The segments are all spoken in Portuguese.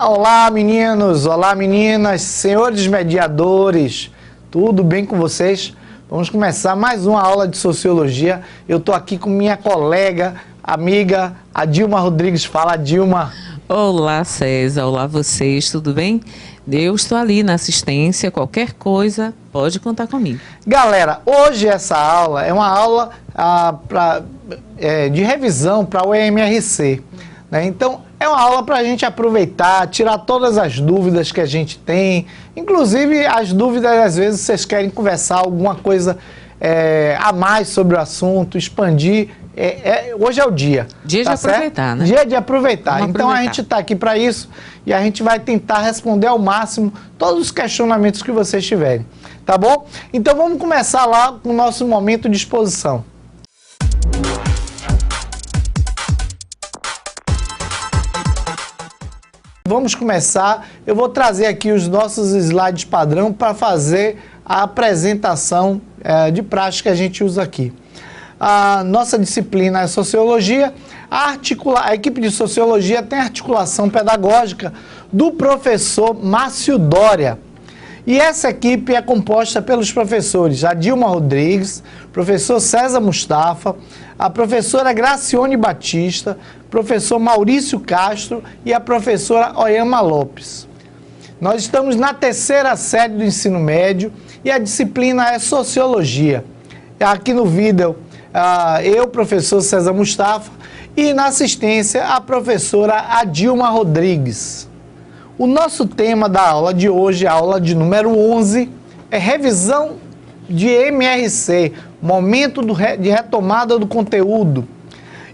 Olá, meninos, olá, meninas, senhores mediadores, tudo bem com vocês? Vamos começar mais uma aula de Sociologia. Eu estou aqui com minha colega, amiga, a Dilma Rodrigues. Fala, Dilma. Olá, César, olá vocês, tudo bem? Eu estou ali na assistência, qualquer coisa, pode contar comigo. Galera, hoje essa aula é uma aula de revisão para o EMRC, né? Então, é uma aula para a gente aproveitar, tirar todas as dúvidas que a gente tem, inclusive as dúvidas, às vezes, vocês querem conversar alguma coisa a mais sobre o assunto, expandir. Hoje é o dia. Dia de aproveitar, né? Dia de aproveitar. Vamos então, aproveitar. a gente está aqui para isso e a gente vai tentar responder ao máximo todos os questionamentos que vocês tiverem, tá bom? Então, vamos começar lá com o nosso momento de exposição. Vamos começar. Eu vou trazer aqui os nossos slides padrão para fazer a apresentação de prática que a gente usa aqui. A nossa disciplina é Sociologia. A equipe de Sociologia tem a articulação pedagógica do professor Márcio Dória. E essa equipe é composta pelos professores a Dilma Rodrigues, professor César Mustafa, a professora Gracione Batista, professor Maurício Castro e a professora Oyama Lopes. Nós estamos na terceira série do ensino médio e a disciplina é Sociologia. Aqui no vídeo, eu, professor César Mustafa, e na assistência a professora Dilma Rodrigues. O nosso tema da aula de hoje, a aula de número 11, é revisão de MRC, momento de retomada do conteúdo.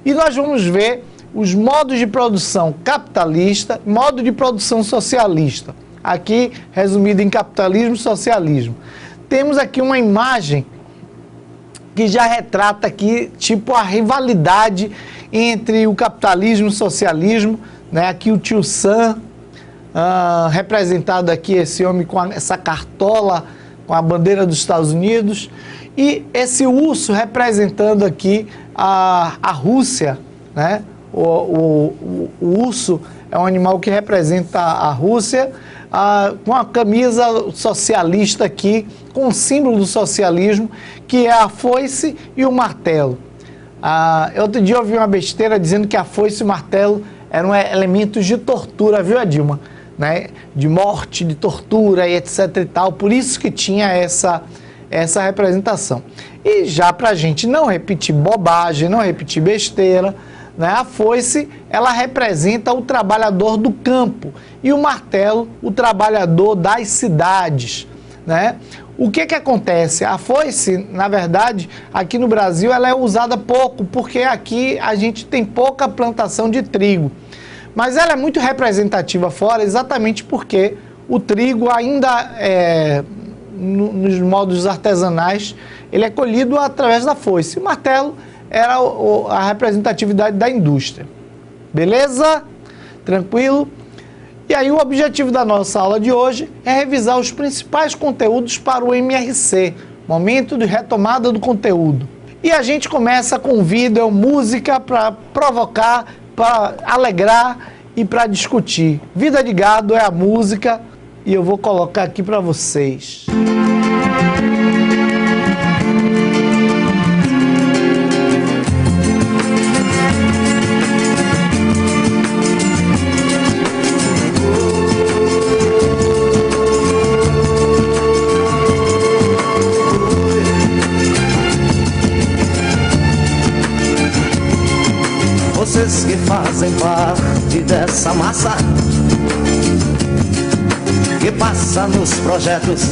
E nós vamos ver os modos de produção capitalista, modo de produção socialista. Aqui, resumido em capitalismo e socialismo. Temos aqui uma imagem que já retrata aqui, tipo, a rivalidade entre o capitalismo e o socialismo, né? Aqui o tio Sam, representado aqui, esse homem com essa cartola, com a bandeira dos Estados Unidos, e esse urso representando aqui a Rússia, né? O urso é um animal que representa a Rússia, com a camisa socialista aqui, com o símbolo do socialismo, que é a foice e o martelo. Outro dia eu ouvi uma besteira dizendo que a foice e o martelo eram elementos de tortura, viu, Dilma? Né? De morte, de tortura e etc e tal, por isso que tinha essa representação. E já para a gente não repetir bobagem, não repetir besteira, né? A foice, ela representa o trabalhador do campo e o martelo, o trabalhador das cidades, né? O que acontece? A foice, na verdade, aqui no Brasil, ela é usada pouco, porque aqui a gente tem pouca plantação de trigo. Mas ela é muito representativa fora, exatamente porque o trigo ainda, nos modos artesanais, ele é colhido através da foice. O martelo era a representatividade da indústria. Beleza? Tranquilo? E aí o objetivo da nossa aula de hoje é revisar os principais conteúdos para o MRC, momento de retomada do conteúdo. E a gente começa com vídeo, música para provocar, para alegrar e para discutir. Vida de Gado é a música e eu vou colocar aqui para vocês. Vocês que fazem parte dessa massa que passa nos projetos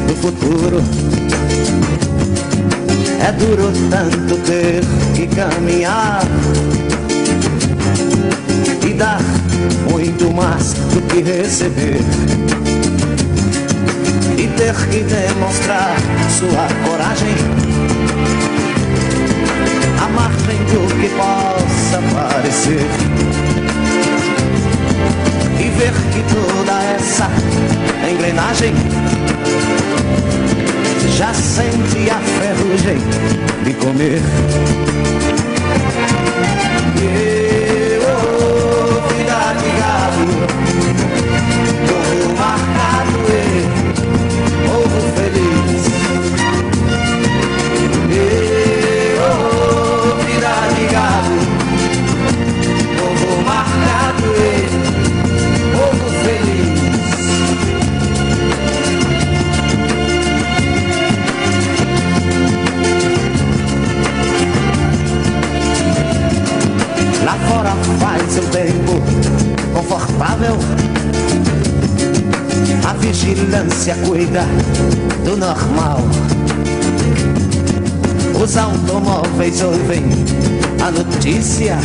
do futuro. É duro tanto ter que caminhar e dar muito mais do que receber, e ter que demonstrar sua coragem à margem do que possa parecer, e ver que toda essa engrenagem já sente a ferrugem de comer. Vida de gado, vigilância cuida do normal. Os automóveis ouvem a notícia,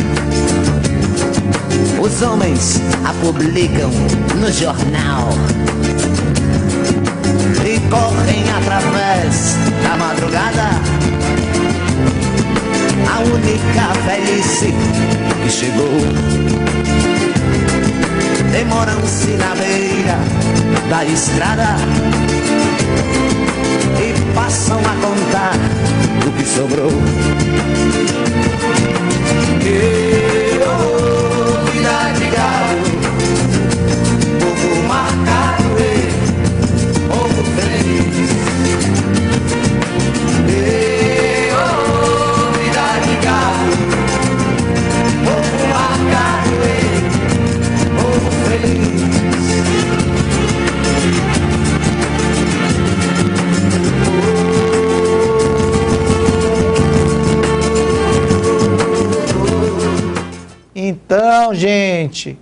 os homens a publicam no jornal e correm através da madrugada. A única velhice que chegou, demoram-se na beira da estrada e passam a contar o que sobrou. E, oh, vida de gado, povo marcado e povo feliz. E, oh, vida de gado, povo marcado e povo feliz. Então, gente,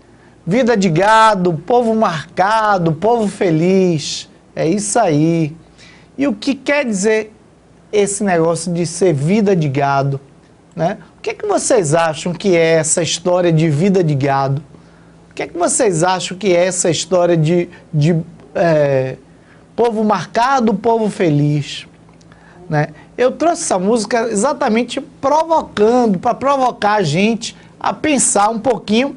vida de gado, povo marcado, povo feliz, é isso aí. E o que quer dizer esse negócio de ser vida de gado, né? O que é que vocês acham que é essa história de vida de gado? O que é que vocês acham que é essa história de povo marcado, povo feliz, né? Eu trouxe essa música exatamente provocando, para provocar a gente a pensar um pouquinho.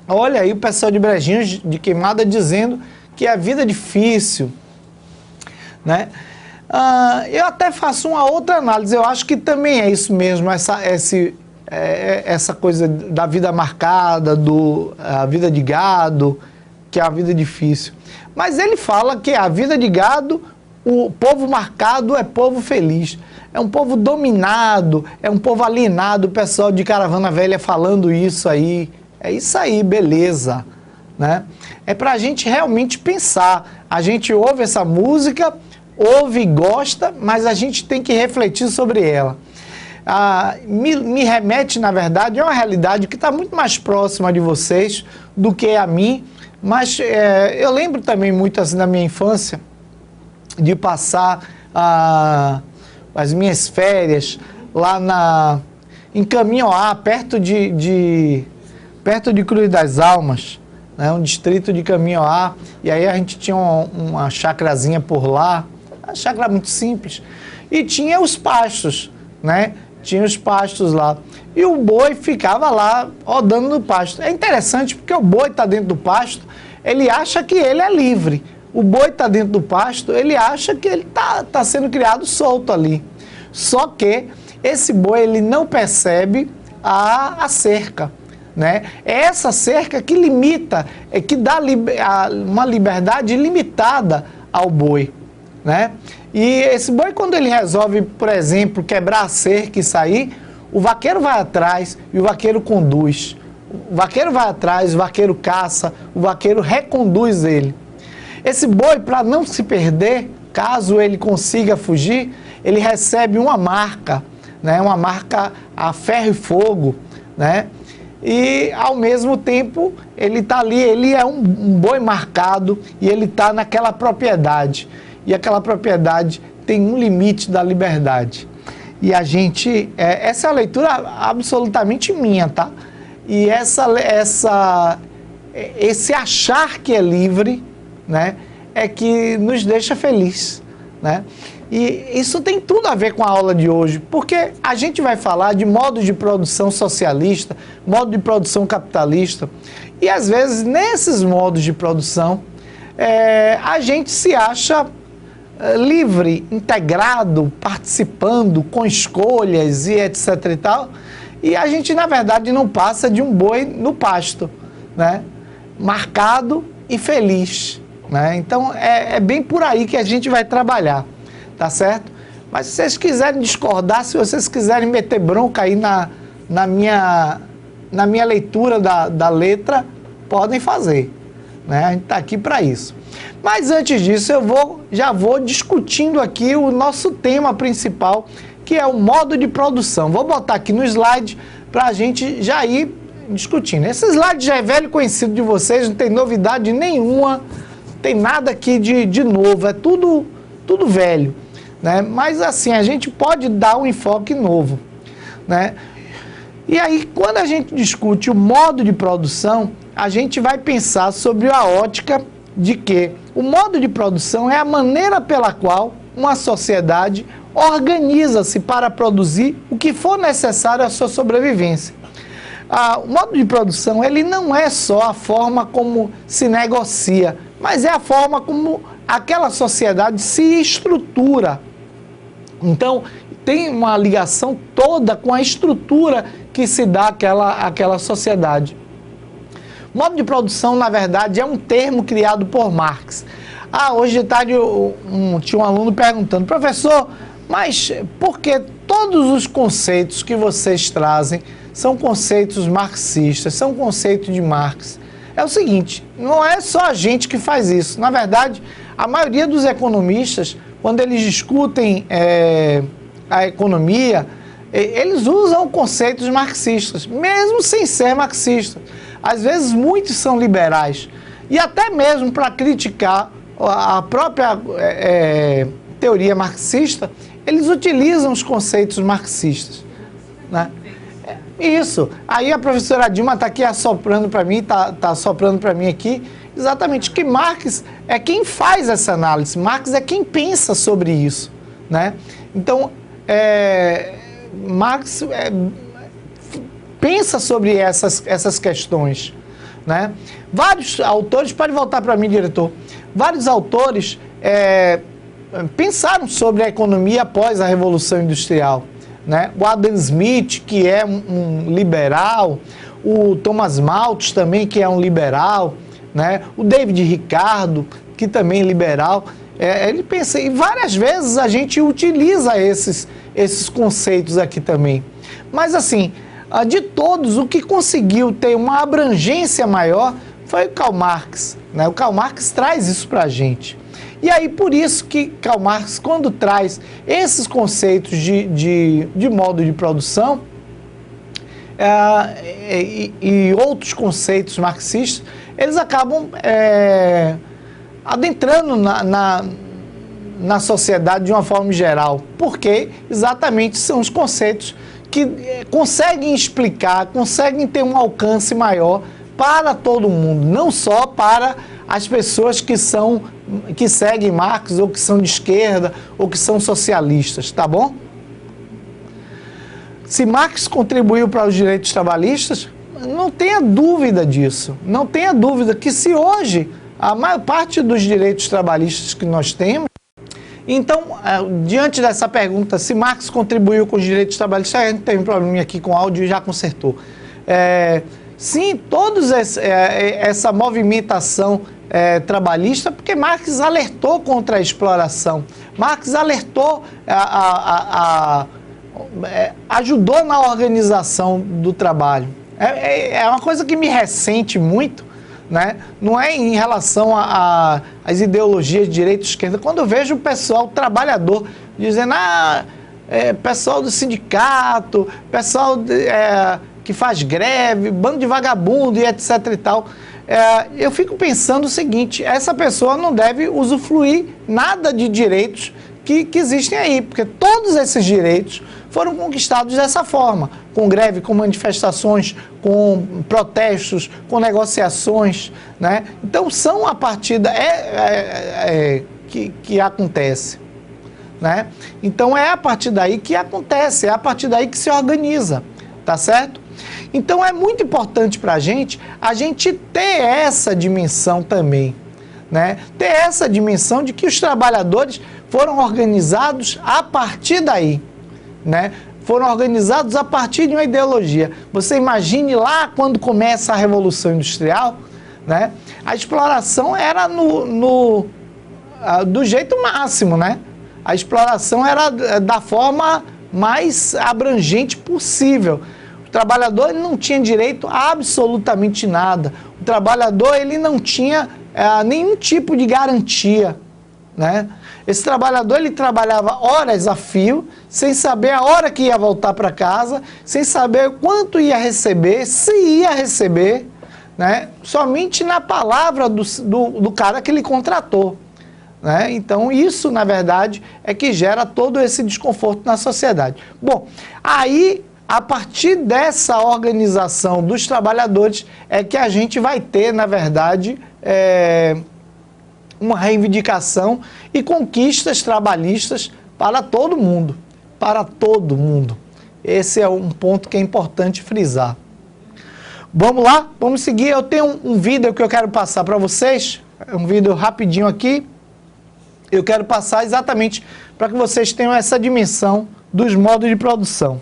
Olha aí o pessoal de Brejinhos de Queimada dizendo que a vida é difícil, né? Eu até faço uma outra análise, eu acho que também é isso mesmo, essa coisa da vida marcada, a vida de gado, que é a vida difícil. Mas ele fala que a vida de gado, o povo marcado é povo feliz. É um povo dominado, é um povo alienado, o pessoal de Caravana Velha falando isso aí. É isso aí, beleza, né? É pra gente realmente pensar. A gente ouve essa música, ouve e gosta, mas a gente tem que refletir sobre ela. Me remete, na verdade, a uma realidade que está muito mais próxima de vocês do que a mim, mas eu lembro também muito assim da minha infância, de passar as minhas férias lá em Caminhoá, perto de Cruz das Almas, né, um distrito de Caminhoá, e aí a gente tinha uma chacrazinha por lá, uma chácara muito simples, e tinha os pastos, né? Tinha os pastos lá. E o boi ficava lá rodando no pasto. É interessante porque o boi está dentro do pasto, ele acha que ele é livre. O boi está dentro do pasto, ele acha que ele tá sendo criado solto ali. Só que esse boi ele não percebe a cerca, né? É essa cerca que limita, que dá uma liberdade limitada ao boi, né? E esse boi, quando ele resolve, por exemplo, quebrar a cerca e sair, o vaqueiro vai atrás e o vaqueiro conduz. O vaqueiro vai atrás, o vaqueiro caça, o vaqueiro reconduz ele. Esse boi, para não se perder, caso ele consiga fugir, ele recebe uma marca, né? Uma marca a ferro e fogo, né? E, ao mesmo tempo, ele está ali, ele é um boi marcado e ele está naquela propriedade. E aquela propriedade tem um limite da liberdade. E a gente, essa é a leitura absolutamente minha, tá? E esse achar que é livre, né, é que nos deixa feliz, né? E isso tem tudo a ver com a aula de hoje, porque a gente vai falar de modo de produção socialista, modo de produção capitalista, e às vezes nesses modos de produção a gente se acha livre, integrado, participando, com escolhas e etc e tal, e a gente na verdade não passa de um boi no pasto, né? Marcado e feliz, né? Então é bem por aí que a gente vai trabalhar, tá certo? Mas se vocês quiserem discordar, se vocês quiserem meter bronca aí na minha leitura da letra, podem fazer, né? A gente está aqui para isso. Mas antes disso, já vou discutindo aqui o nosso tema principal, que é o modo de produção. Vou botar aqui no slide para a gente já ir discutindo. Esse slide já é velho conhecido de vocês, não tem novidade nenhuma tem nada aqui de novo, é tudo velho, né? Mas assim, a gente pode dar um enfoque novo, né? E aí, quando a gente discute o modo de produção, a gente vai pensar sobre a ótica de que o modo de produção é a maneira pela qual uma sociedade organiza-se para produzir o que for necessário à sua sobrevivência. O modo de produção, ele não é só a forma como se negocia, mas é a forma como aquela sociedade se estrutura. Então, tem uma ligação toda com a estrutura que se dá àquela sociedade. Modo de produção, na verdade, é um termo criado por Marx. Hoje de tarde tinha um aluno perguntando, professor, mas por que todos os conceitos que vocês trazem são conceitos marxistas, são conceitos de Marx? É o seguinte, não é só a gente que faz isso. Na verdade, a maioria dos economistas, quando eles discutem a economia, eles usam conceitos marxistas, mesmo sem ser marxistas. Às vezes, muitos são liberais. E até mesmo para criticar a própria teoria marxista, eles utilizam os conceitos marxistas, né? Isso. Aí a professora Dilma está aqui assoprando para mim, está assoprando para mim aqui, exatamente que Marx é quem faz essa análise, Marx é quem pensa sobre isso, né? Então, Marx pensa sobre essas questões, né? Vários autores, pode voltar para mim, diretor, vários autores pensaram sobre a economia após a Revolução Industrial, né? O Adam Smith, que é um liberal, o Thomas Malthus também, que é um liberal, né? O David Ricardo, que também é liberal, ele pensa, e várias vezes a gente utiliza esses conceitos aqui também. Mas assim, de todos, o que conseguiu ter uma abrangência maior foi o Karl Marx, né? O Karl Marx traz isso para a gente. E aí, por isso que Karl Marx, quando traz esses conceitos de modo de produção e outros conceitos marxistas, eles acabam adentrando na sociedade de uma forma geral, porque exatamente são os conceitos que conseguem explicar, conseguem ter um alcance maior para todo mundo, não só para as pessoas que seguem Marx, ou que são de esquerda, ou que são socialistas, tá bom? Se Marx contribuiu para os direitos trabalhistas, não tenha dúvida disso. Não tenha dúvida que se hoje a maior parte dos direitos trabalhistas que nós temos, então, diante dessa pergunta, se Marx contribuiu com os direitos trabalhistas, a gente teve um probleminha aqui com o áudio e já consertou. Sim, todos essa movimentação trabalhista, porque Marx alertou contra a exploração. Marx alertou, ajudou na organização do trabalho. É uma coisa que me ressente muito, né? Não é em relação às ideologias de direita e esquerda. Quando eu vejo o pessoal trabalhador dizendo, pessoal do sindicato, pessoal que faz greve, bando de vagabundo e etc e tal, eu fico pensando o seguinte, essa pessoa não deve usufruir nada de direitos que existem aí, porque todos esses direitos foram conquistados dessa forma, com greve, com manifestações, com protestos, com negociações, né? Então, são a partir que acontece, né? Então, é a partir daí que acontece, é a partir daí que se organiza, tá certo? Então, é muito importante para a gente ter essa dimensão também, né? Ter essa dimensão de que os trabalhadores foram organizados a partir daí, né? Foram organizados a partir de uma ideologia. Você imagine lá quando começa a Revolução Industrial, né? A exploração era do jeito máximo, né? A exploração era da forma mais abrangente possível. O trabalhador ele não tinha direito a absolutamente nada. O trabalhador ele não tinha nenhum tipo de garantia, né? Esse trabalhador ele trabalhava horas a fio, sem saber a hora que ia voltar para casa, sem saber quanto ia receber, se ia receber, né, somente na palavra do cara que ele contratou. Né? Então, isso, na verdade, é que gera todo esse desconforto na sociedade. Bom, aí, a partir dessa organização dos trabalhadores, é que a gente vai ter, na verdade, uma reivindicação e conquistas trabalhistas para todo mundo. Para todo mundo. Esse é um ponto que é importante frisar. Vamos lá? Vamos seguir. Eu tenho um vídeo que eu quero passar para vocês. É um vídeo rapidinho aqui. Eu quero passar exatamente para que vocês tenham essa dimensão dos modos de produção.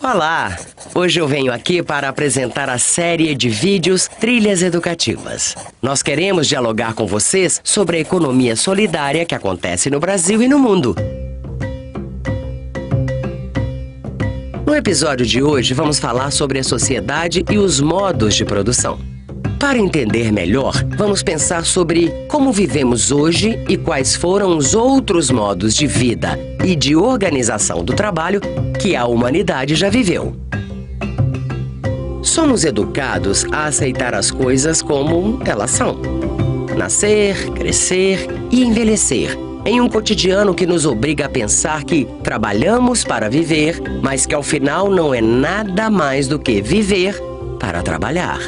Olá! Hoje eu venho aqui para apresentar a série de vídeos Trilhas Educativas. Nós queremos dialogar com vocês sobre a economia solidária que acontece no Brasil e no mundo. No episódio de hoje, vamos falar sobre a sociedade e os modos de produção. Para entender melhor, vamos pensar sobre como vivemos hoje e quais foram os outros modos de vida e de organização do trabalho que a humanidade já viveu. Somos educados a aceitar as coisas como elas são. Nascer, crescer e envelhecer, em um cotidiano que nos obriga a pensar que trabalhamos para viver, mas que ao final não é nada mais do que viver para trabalhar.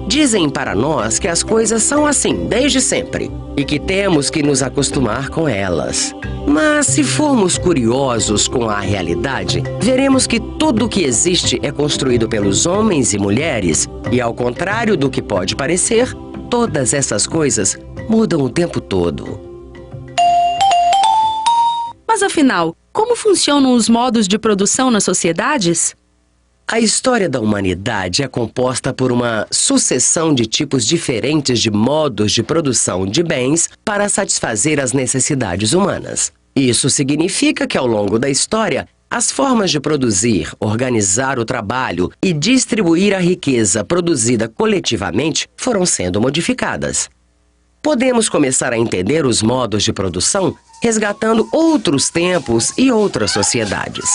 Dizem para nós que as coisas são assim desde sempre e que temos que nos acostumar com elas. Mas se formos curiosos com a realidade, veremos que tudo o que existe é construído pelos homens e mulheres e, ao contrário do que pode parecer, todas essas coisas mudam o tempo todo. Mas afinal, como funcionam os modos de produção nas sociedades? A história da humanidade é composta por uma sucessão de tipos diferentes de modos de produção de bens para satisfazer as necessidades humanas. Isso significa que, ao longo da história, as formas de produzir, organizar o trabalho e distribuir a riqueza produzida coletivamente foram sendo modificadas. Podemos começar a entender os modos de produção resgatando outros tempos e outras sociedades.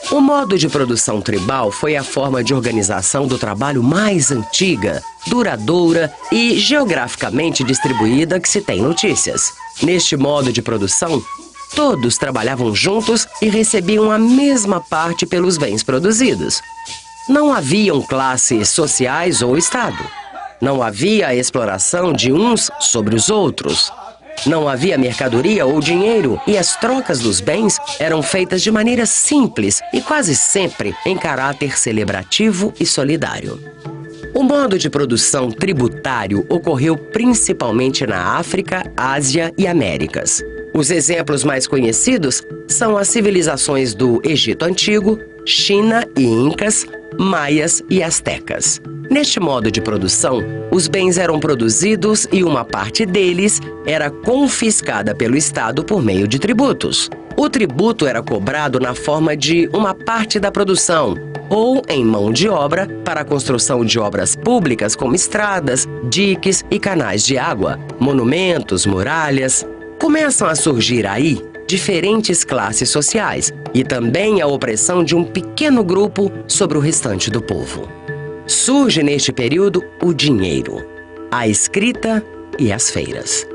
O modo de produção tribal foi a forma de organização do trabalho mais antiga, duradoura e geograficamente distribuída que se tem notícias. Neste modo de produção, todos trabalhavam juntos e recebiam a mesma parte pelos bens produzidos. Não haviam classes sociais ou Estado. Não havia a exploração de uns sobre os outros. Não havia mercadoria ou dinheiro e as trocas dos bens eram feitas de maneira simples e quase sempre em caráter celebrativo e solidário. O modo de produção tributário ocorreu principalmente na África, Ásia e Américas. Os exemplos mais conhecidos são as civilizações do Egito Antigo, China e Incas, Maias e Astecas. Neste modo de produção, os bens eram produzidos e uma parte deles era confiscada pelo Estado por meio de tributos. O tributo era cobrado na forma de uma parte da produção, ou em mão de obra para a construção de obras públicas como estradas, diques e canais de água, monumentos, muralhas. Começam a surgir aí diferentes classes sociais e também a opressão de um pequeno grupo sobre o restante do povo. Surge neste período o dinheiro, a escrita e as feiras.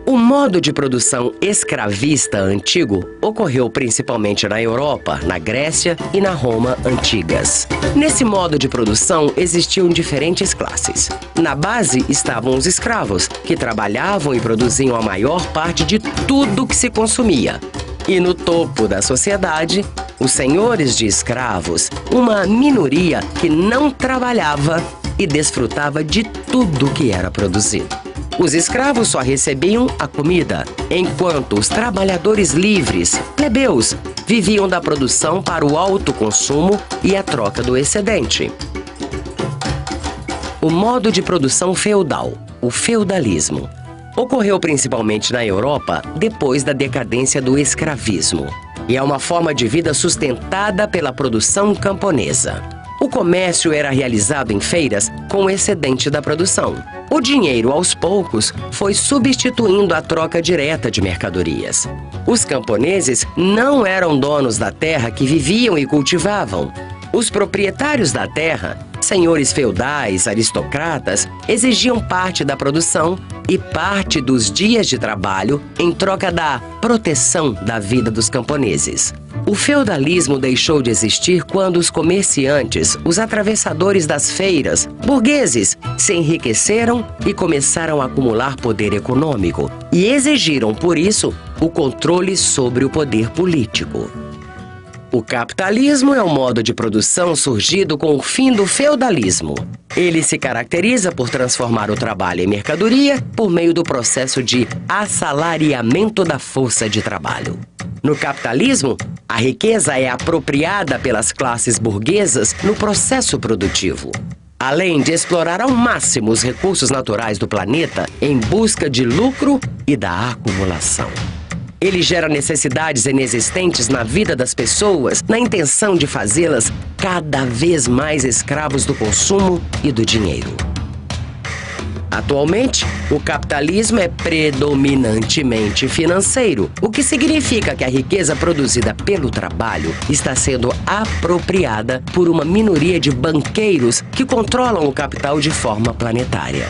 O modo de produção escravista antigo ocorreu principalmente na Europa, na Grécia e na Roma antigas. Nesse modo de produção existiam diferentes classes. Na base estavam os escravos, que trabalhavam e produziam a maior parte de tudo que se consumia. E no topo da sociedade, os senhores de escravos, uma minoria que não trabalhava e desfrutava de tudo que era produzido. Os escravos só recebiam a comida, enquanto os trabalhadores livres, plebeus, viviam da produção para o autoconsumo e a troca do excedente. o modo de produção feudal, o feudalismo. Ocorreu principalmente na Europa depois da decadência do escravismo. E é uma forma de vida sustentada pela produção camponesa. O comércio era realizado em feiras com o excedente da produção. O dinheiro, aos poucos, foi substituindo a troca direta de mercadorias. Os camponeses não eram donos da terra que viviam e cultivavam. Os proprietários da terra, senhores feudais, aristocratas, exigiam parte da produção e parte dos dias de trabalho em troca da proteção da vida dos camponeses. O feudalismo deixou de existir quando os comerciantes, os atravessadores das feiras, burgueses, se enriqueceram e começaram a acumular poder econômico e exigiram, por isso, o controle sobre o poder político. O capitalismo é um modo de produção surgido com o fim do feudalismo. Ele se caracteriza por transformar o trabalho em mercadoria por meio do processo de assalariamento da força de trabalho. No capitalismo, a riqueza é apropriada pelas classes burguesas no processo produtivo, além de explorar ao máximo os recursos naturais do planeta em busca de lucro e da acumulação. Ele gera necessidades inexistentes na vida das pessoas, na intenção de fazê-las cada vez mais escravos do consumo e do dinheiro. Atualmente, o capitalismo é predominantemente financeiro, o que significa que a riqueza produzida pelo trabalho está sendo apropriada por uma minoria de banqueiros que controlam o capital de forma planetária.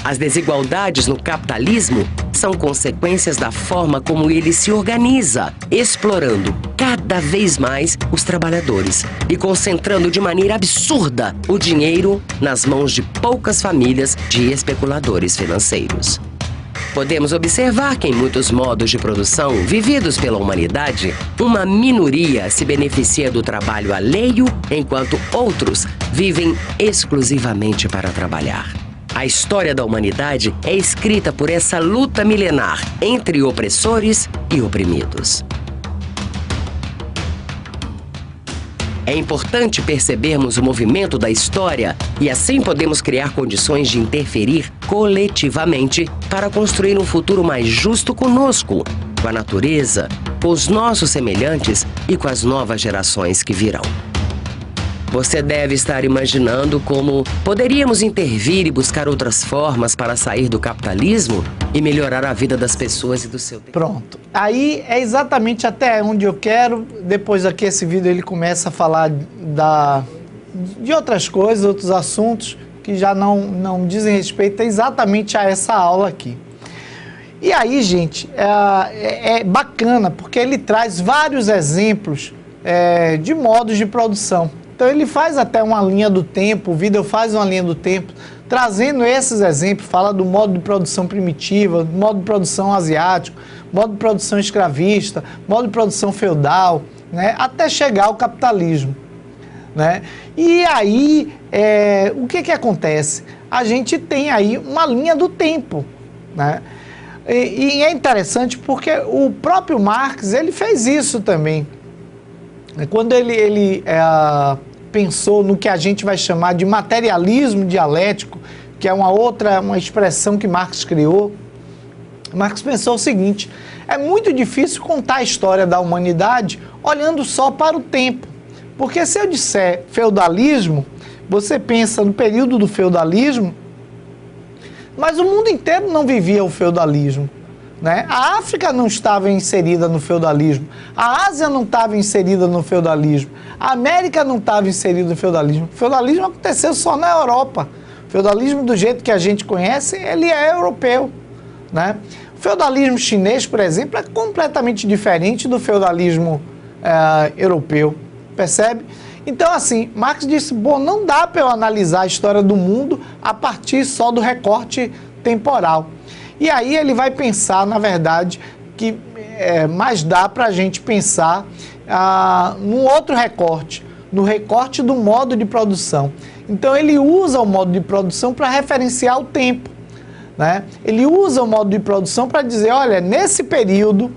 As desigualdades no capitalismo são consequências da forma como ele se organiza, explorando cada vez mais os trabalhadores e concentrando de maneira absurda o dinheiro nas mãos de poucas famílias de especuladores financeiros. Podemos observar que em muitos modos de produção vividos pela humanidade, uma minoria se beneficia do trabalho alheio, enquanto outros vivem exclusivamente para trabalhar. A história da humanidade é escrita por essa luta milenar entre opressores e oprimidos. É importante percebermos o movimento da história e assim podemos criar condições de interferir coletivamente para construir um futuro mais justo conosco, com a natureza, com os nossos semelhantes e com as novas gerações que virão. Você deve estar imaginando como poderíamos intervir e buscar outras formas para sair do capitalismo e melhorar a vida das pessoas e do seu tempo. Pronto. Aí é exatamente até onde eu quero. Depois aqui esse vídeo ele começa a falar de outras coisas, outros assuntos que já não dizem respeito exatamente a essa aula aqui. E aí, gente, é bacana porque ele traz vários exemplos de modos de produção. Então ele faz até uma linha do tempo, o vídeo faz uma linha do tempo, trazendo esses exemplos, fala do modo de produção primitiva, do modo de produção asiático, modo de produção escravista, modo de produção feudal, né, até chegar ao capitalismo, né? E aí, o que acontece? A gente tem aí uma linha do tempo, né? E é interessante porque o próprio Marx, ele fez isso também. Quando ele pensou no que a gente vai chamar de materialismo dialético, que é uma expressão que Marx criou, Marx pensou o seguinte: é muito difícil contar a história da humanidade olhando só para o tempo. Porque se eu disser feudalismo, você pensa no período do feudalismo, mas o mundo inteiro não vivia o feudalismo, né? A África não estava inserida no feudalismo, a Ásia não estava inserida no feudalismo, a América não estava inserida no feudalismo. O feudalismo aconteceu só na Europa. O feudalismo, do jeito que a gente conhece, ele é europeu, né? O feudalismo chinês, por exemplo, é completamente diferente do feudalismo europeu, percebe? Então, assim, Marx disse, bom, não dá para eu analisar a história do mundo a partir só do recorte temporal. E aí ele vai pensar, na verdade, que mais dá para a gente pensar num outro recorte, no recorte do modo de produção. Então ele usa o modo de produção para referenciar o tempo, né? Ele usa o modo de produção para dizer, olha, nesse período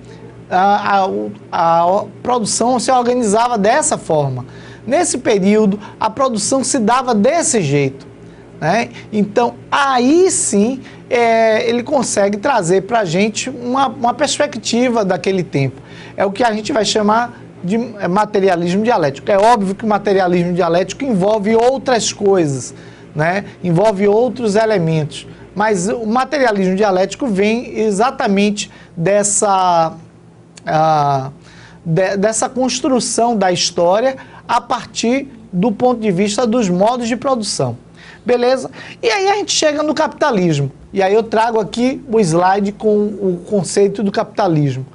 a produção se organizava dessa forma. Nesse período a produção se dava desse jeito, né? Então, aí sim, ele consegue trazer para a gente uma perspectiva daquele tempo. É o que a gente vai chamar de materialismo dialético. É óbvio que o materialismo dialético envolve outras coisas, né? Envolve outros elementos. Mas o materialismo dialético vem exatamente dessa construção da história a partir do ponto de vista dos modos de produção. Beleza? E aí a gente chega no capitalismo. E aí eu trago aqui o slide com o conceito do capitalismo.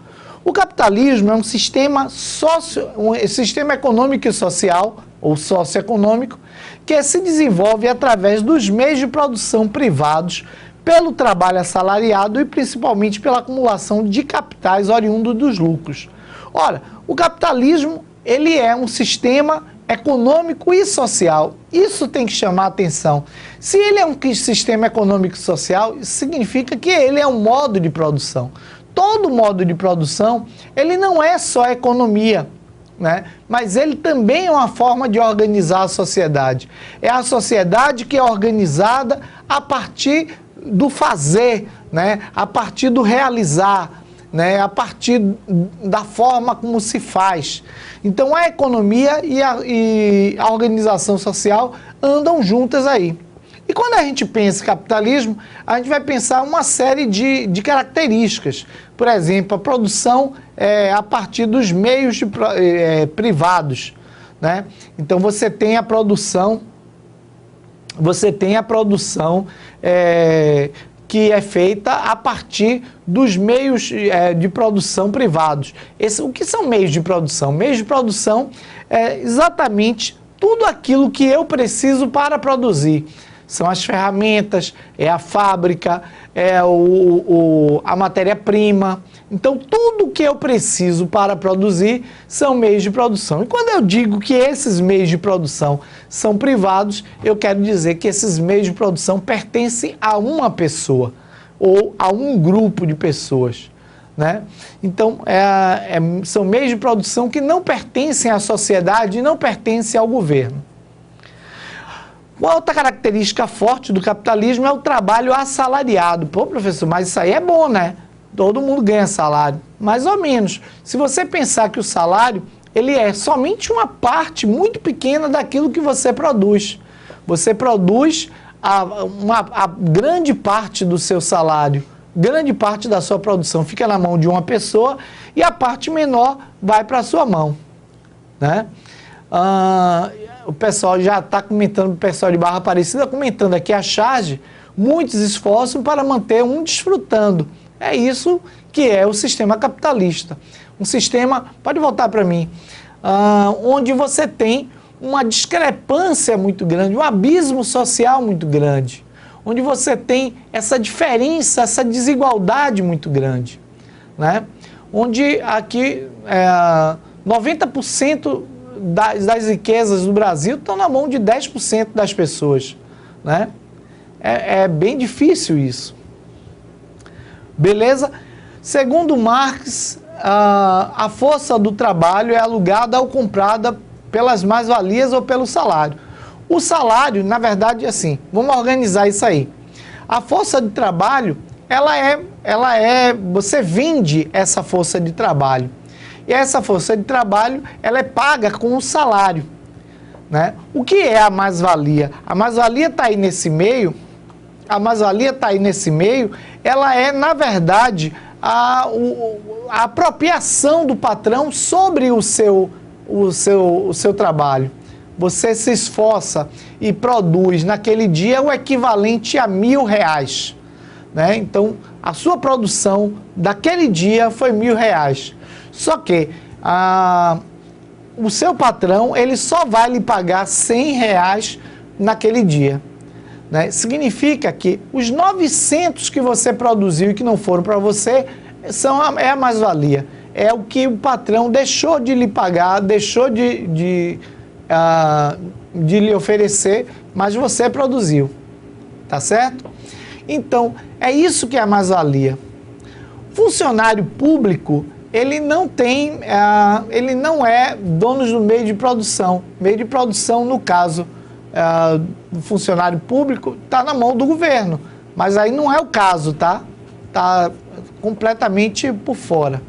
O capitalismo é um sistema econômico e social, ou socioeconômico, que se desenvolve através dos meios de produção privados, pelo trabalho assalariado e principalmente pela acumulação de capitais oriundos dos lucros. Ora, o capitalismo, ele é um sistema econômico e social. Isso tem que chamar a atenção. Se ele é um sistema econômico e social, isso significa que ele é um modo de produção. Todo modo de produção, ele não é só economia, né? Mas ele também é uma forma de organizar a sociedade. É a sociedade que é organizada a partir do fazer, né? A partir do realizar, né? A partir da forma como se faz. Então a economia e a organização social andam juntas aí. E quando a gente pensa em capitalismo, a gente vai pensar uma série de características. Por exemplo, a produção a partir dos meios privados, né? Então você tem a produção, que é feita a partir dos meios de produção privados. O que são meios de produção? Meios de produção é exatamente tudo aquilo que eu preciso para produzir. São as ferramentas, é a fábrica, é a matéria-prima. Então, tudo que eu preciso para produzir são meios de produção. E quando eu digo que esses meios de produção são privados, eu quero dizer que esses meios de produção pertencem a uma pessoa ou a um grupo de pessoas, né? Então, são meios de produção que não pertencem à sociedade e não pertencem ao governo. Uma outra característica forte do capitalismo é o trabalho assalariado. Pô, professor, mas isso aí é bom, né? Todo mundo ganha salário. Mais ou menos. Se você pensar que o salário, ele é somente uma parte muito pequena daquilo que você produz. Você produz a grande parte do seu salário, grande parte da sua produção fica na mão de uma pessoa e a parte menor vai para a sua mão, né? O pessoal já está comentando, o pessoal de Barra Aparecida comentando aqui a charge, muitos esforços para manter um desfrutando. É isso que é o sistema capitalista. Um sistema, pode voltar para mim, onde você tem uma discrepância muito grande, um abismo social muito grande, onde você tem essa diferença, essa desigualdade muito grande, né? Onde aqui 90% das riquezas do Brasil estão na mão de 10% das pessoas, né? É bem difícil isso. Beleza? Segundo Marx, a força do trabalho é alugada ou comprada pelas mais-valias ou pelo salário. O salário, na verdade, é assim, vamos organizar isso aí. A força de trabalho, você vende essa força de trabalho. E essa força de trabalho, ela é paga com o salário, né? O que é a mais-valia? A mais-valia está aí nesse meio, ela é, na verdade, a apropriação do patrão sobre o seu trabalho. Você se esforça e produz naquele dia o equivalente a R$1.000, né? Então, a sua produção daquele dia foi R$1.000. Só que o seu patrão, ele só vai lhe pagar R$100 naquele dia, né? Significa que os 900 que você produziu e que não foram para você é a mais-valia. É o que o patrão deixou de lhe pagar, deixou de lhe oferecer, mas você produziu. Tá certo? Então, é isso que é a mais-valia. Funcionário público, ele não é dono do meio de produção. Meio de produção, no caso do funcionário público está na mão do governo. Mas aí não é o caso, tá? Está completamente por fora.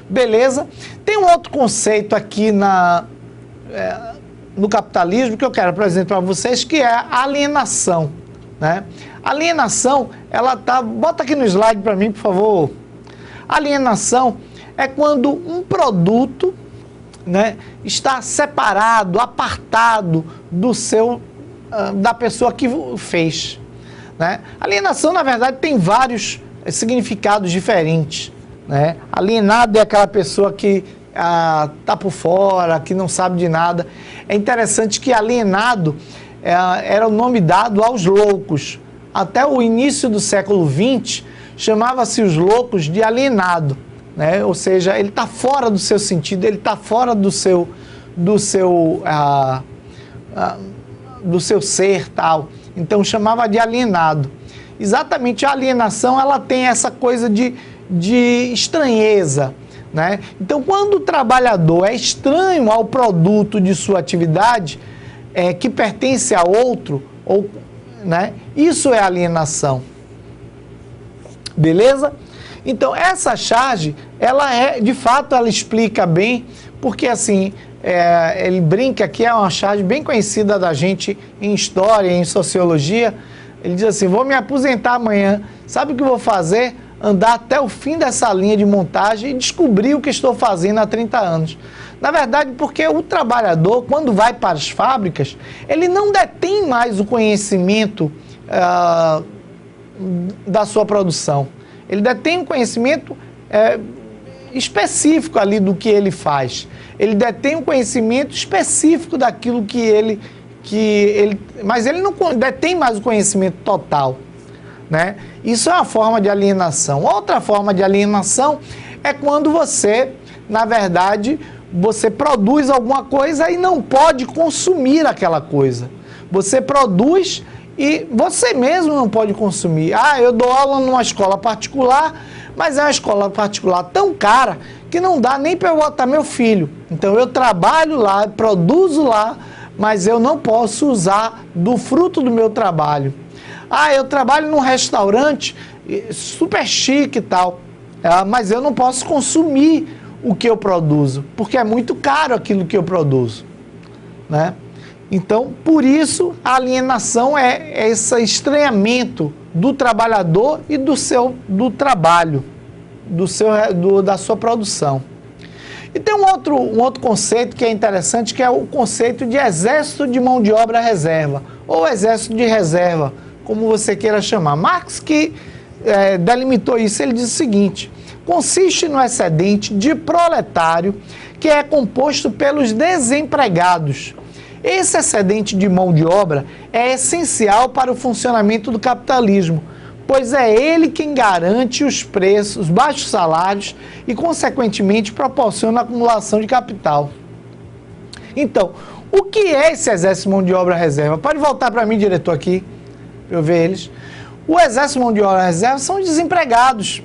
Beleza? Tem um outro conceito aqui no capitalismo que eu quero apresentar para vocês, que é a alienação, né? Alienação, ela tá... Bota aqui no slide para mim, por favor. Alienação é quando um produto, né, está separado, apartado da pessoa que o fez, né? Alienação, na verdade, tem vários significados diferentes, né? Alienado é aquela pessoa que está por fora, que não sabe de nada. É interessante que alienado era o nome dado aos loucos. Até o início do século XX, chamava-se os loucos de alienado, né? Ou seja, ele está fora do seu sentido, ele está fora do seu ser, tal. Então chamava de alienado. Exatamente, a alienação, ela tem essa coisa de estranheza, né? Então, quando o trabalhador é estranho ao produto de sua atividade, que pertence a outro, né? Isso é alienação. Beleza? Então, essa charge, de fato, ela explica bem, porque assim, ele brinca que é uma charge bem conhecida da gente em história, em sociologia. Ele diz assim: vou me aposentar amanhã, sabe o que eu vou fazer? Andar até o fim dessa linha de montagem e descobrir o que estou fazendo há 30 anos. Na verdade, porque o trabalhador, quando vai para as fábricas, ele não detém mais o conhecimento da sua produção. Ele detém um conhecimento específico ali do que ele faz. Ele detém um conhecimento específico daquilo mas ele não detém mais o conhecimento total, né? Isso é uma forma de alienação. Outra forma de alienação é quando você, na verdade, você produz alguma coisa e não pode consumir aquela coisa. Você produz e você mesmo não pode consumir. Eu dou aula numa escola particular, mas é uma escola particular tão cara que não dá nem para eu botar meu filho. Então eu trabalho lá, produzo lá, mas eu não posso usar do fruto do meu trabalho. Eu trabalho num restaurante super chique e tal, mas eu não posso consumir o que eu produzo, porque é muito caro aquilo que eu produzo, né? Então, por isso, a alienação é esse estranhamento do trabalhador e do trabalho, da sua produção. E tem um outro conceito que é interessante, que é o conceito de exército de mão de obra reserva, ou exército de reserva, como você queira chamar. Marx, que delimitou isso, ele diz o seguinte: consiste no excedente de proletário que é composto pelos desempregados. Esse excedente de mão de obra é essencial para o funcionamento do capitalismo, pois é ele quem garante os preços, os baixos salários e, consequentemente, proporciona a acumulação de capital. Então, o que é esse exército de mão de obra reserva? Pode voltar para mim, diretor, aqui, para eu ver eles. O exército de mão de obra reserva são os desempregados.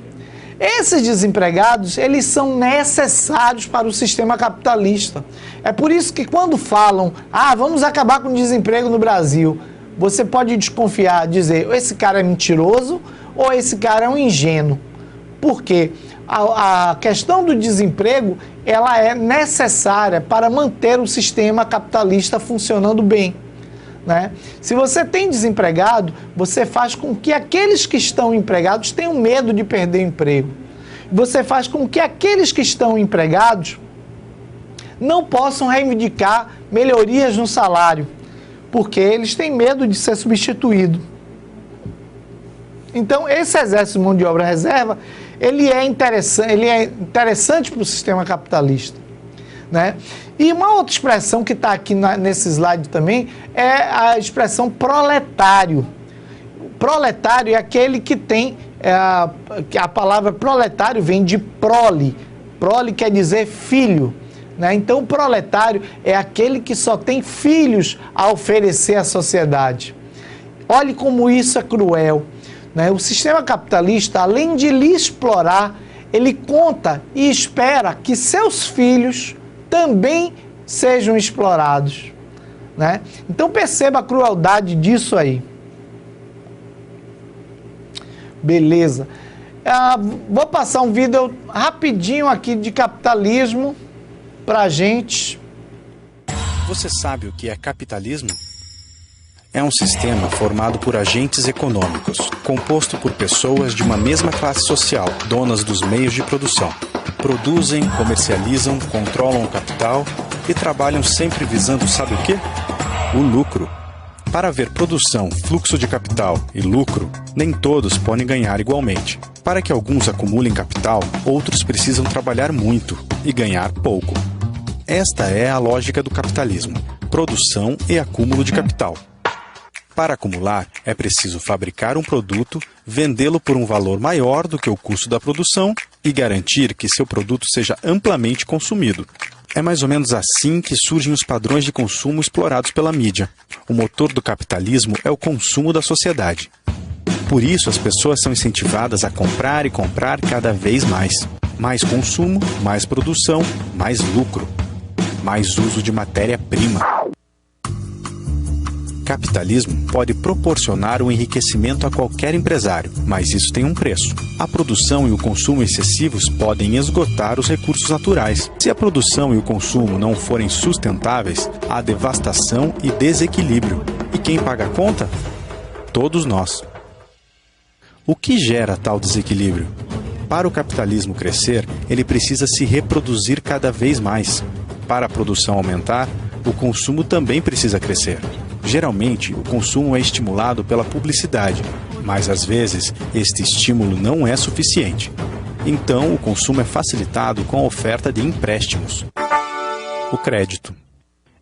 Esses desempregados, eles são necessários para o sistema capitalista. É por isso que quando falam, vamos acabar com o desemprego no Brasil, você pode desconfiar, dizer, esse cara é mentiroso ou esse cara é um ingênuo. Porque a questão do desemprego, ela é necessária para manter o sistema capitalista funcionando bem, né? Se você tem desempregado, você faz com que aqueles que estão empregados tenham medo de perder o emprego. Você faz com que aqueles que estão empregados não possam reivindicar melhorias no salário, porque eles têm medo de ser substituído. Então, esse exército de mão de obra reserva, ele é interessante para o sistema capitalista, né? E uma outra expressão que está aqui nesse slide também é a expressão proletário. Proletário é aquele que tem, a palavra proletário vem de prole. Prole quer dizer filho, né? Então, o proletário é aquele que só tem filhos a oferecer à sociedade. Olhe como isso é cruel, né? O sistema capitalista, além de lhe explorar, ele conta e espera que seus filhos também sejam explorados, né? Então perceba a crueldade disso aí. Beleza. Vou passar um vídeo rapidinho aqui de capitalismo pra gente. Você sabe o que é capitalismo? É um sistema formado por agentes econômicos, composto por pessoas de uma mesma classe social, donas dos meios de produção. Produzem, comercializam, controlam o capital e trabalham sempre visando sabe o quê? O lucro. Para haver produção, fluxo de capital e lucro, nem todos podem ganhar igualmente. Para que alguns acumulem capital, outros precisam trabalhar muito e ganhar pouco. Esta é a lógica do capitalismo: produção e acúmulo de capital. Para acumular, é preciso fabricar um produto, vendê-lo por um valor maior do que o custo da produção e garantir que seu produto seja amplamente consumido. É mais ou menos assim que surgem os padrões de consumo explorados pela mídia. O motor do capitalismo é o consumo da sociedade. Por isso, as pessoas são incentivadas a comprar e comprar cada vez mais. Mais consumo, mais produção, mais lucro, mais uso de matéria-prima. Capitalismo pode proporcionar um enriquecimento a qualquer empresário, mas isso tem um preço. A produção e o consumo excessivos podem esgotar os recursos naturais. Se a produção e o consumo não forem sustentáveis, há devastação e desequilíbrio. E quem paga a conta? Todos nós. O que gera tal desequilíbrio? Para o capitalismo crescer, ele precisa se reproduzir cada vez mais. Para a produção aumentar, o consumo também precisa crescer. Geralmente, o consumo é estimulado pela publicidade, mas às vezes este estímulo não é suficiente. Então, o consumo é facilitado com a oferta de empréstimos. O crédito.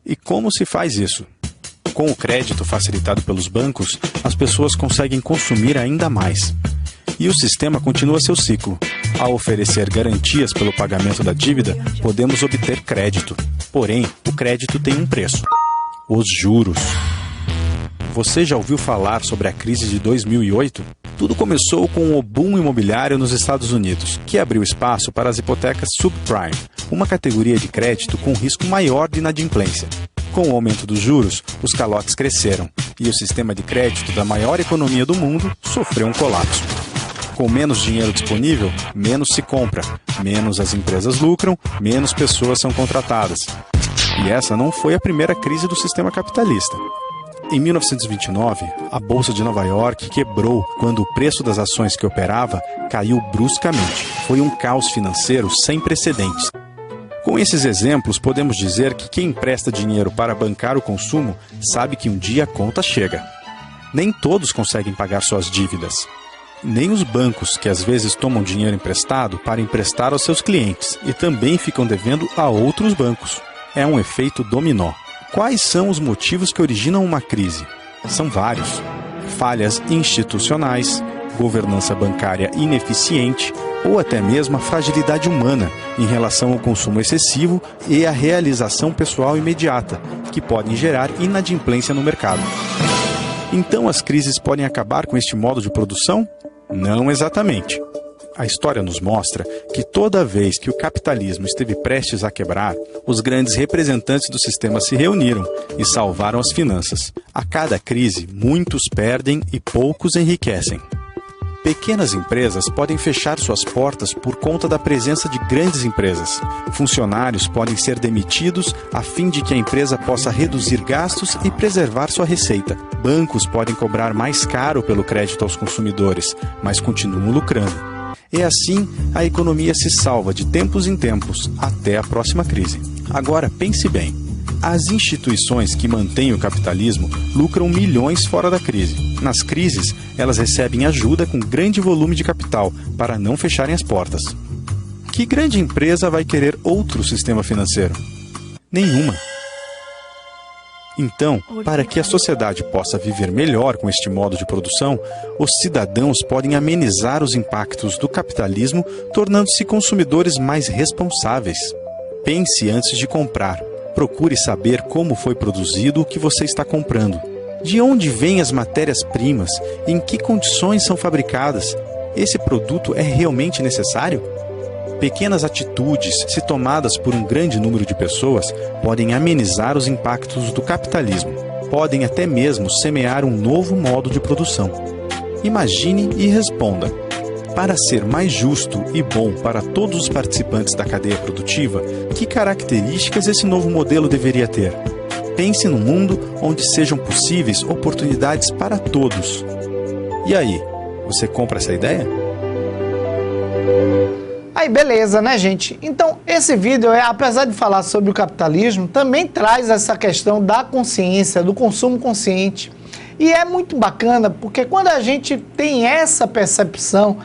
E como se faz isso? Com o crédito facilitado pelos bancos, as pessoas conseguem consumir ainda mais. E o sistema continua seu ciclo. Ao oferecer garantias pelo pagamento da dívida, podemos obter crédito. Porém, o crédito tem um preço: os juros. Você já ouviu falar sobre a crise de 2008? Tudo começou com o boom imobiliário nos Estados Unidos, que abriu espaço para as hipotecas subprime, uma categoria de crédito com risco maior de inadimplência. Com o aumento dos juros, os calotes cresceram e o sistema de crédito da maior economia do mundo sofreu um colapso. Com menos dinheiro disponível, menos se compra, menos as empresas lucram, menos pessoas são contratadas. E essa não foi a primeira crise do sistema capitalista. Em 1929, a Bolsa de Nova York quebrou quando o preço das ações que operava caiu bruscamente. Foi um caos financeiro sem precedentes. Com esses exemplos, podemos dizer que quem empresta dinheiro para bancar o consumo sabe que um dia a conta chega. Nem todos conseguem pagar suas dívidas. Nem os bancos, que às vezes tomam dinheiro emprestado para emprestar aos seus clientes e também ficam devendo a outros bancos. É um efeito dominó. Quais são os motivos que originam uma crise? São vários: falhas institucionais, governança bancária ineficiente ou até mesmo a fragilidade humana em relação ao consumo excessivo e à realização pessoal imediata, que podem gerar inadimplência no mercado. Então as crises podem acabar com este modo de produção? Não exatamente. A história nos mostra que toda vez que o capitalismo esteve prestes a quebrar, os grandes representantes do sistema se reuniram e salvaram as finanças. A cada crise, muitos perdem e poucos enriquecem. Pequenas empresas podem fechar suas portas por conta da presença de grandes empresas. Funcionários podem ser demitidos a fim de que a empresa possa reduzir gastos e preservar sua receita. Bancos podem cobrar mais caro pelo crédito aos consumidores, mas continuam lucrando. E assim, a economia se salva de tempos em tempos, até a próxima crise. Agora, pense bem. As instituições que mantêm o capitalismo lucram milhões fora da crise. Nas crises, elas recebem ajuda com grande volume de capital para não fecharem as portas. Que grande empresa vai querer outro sistema financeiro? Nenhuma. Então, para que a sociedade possa viver melhor com este modo de produção, os cidadãos podem amenizar os impactos do capitalismo, tornando-se consumidores mais responsáveis. Pense antes de comprar. Procure saber como foi produzido o que você está comprando. De onde vêm as matérias-primas? Em que condições são fabricadas? Esse produto é realmente necessário? Pequenas atitudes, se tomadas por um grande número de pessoas, podem amenizar os impactos do capitalismo. Podem até mesmo semear um novo modo de produção. Imagine e responda. Para ser mais justo e bom para todos os participantes da cadeia produtiva, que características esse novo modelo deveria ter? Pense num mundo onde sejam possíveis oportunidades para todos. E aí, você compra essa ideia? Aí, beleza, né, gente? Então, esse vídeo, apesar de falar sobre o capitalismo, também traz essa questão da consciência, do consumo consciente. E é muito bacana, porque quando a gente tem essa percepção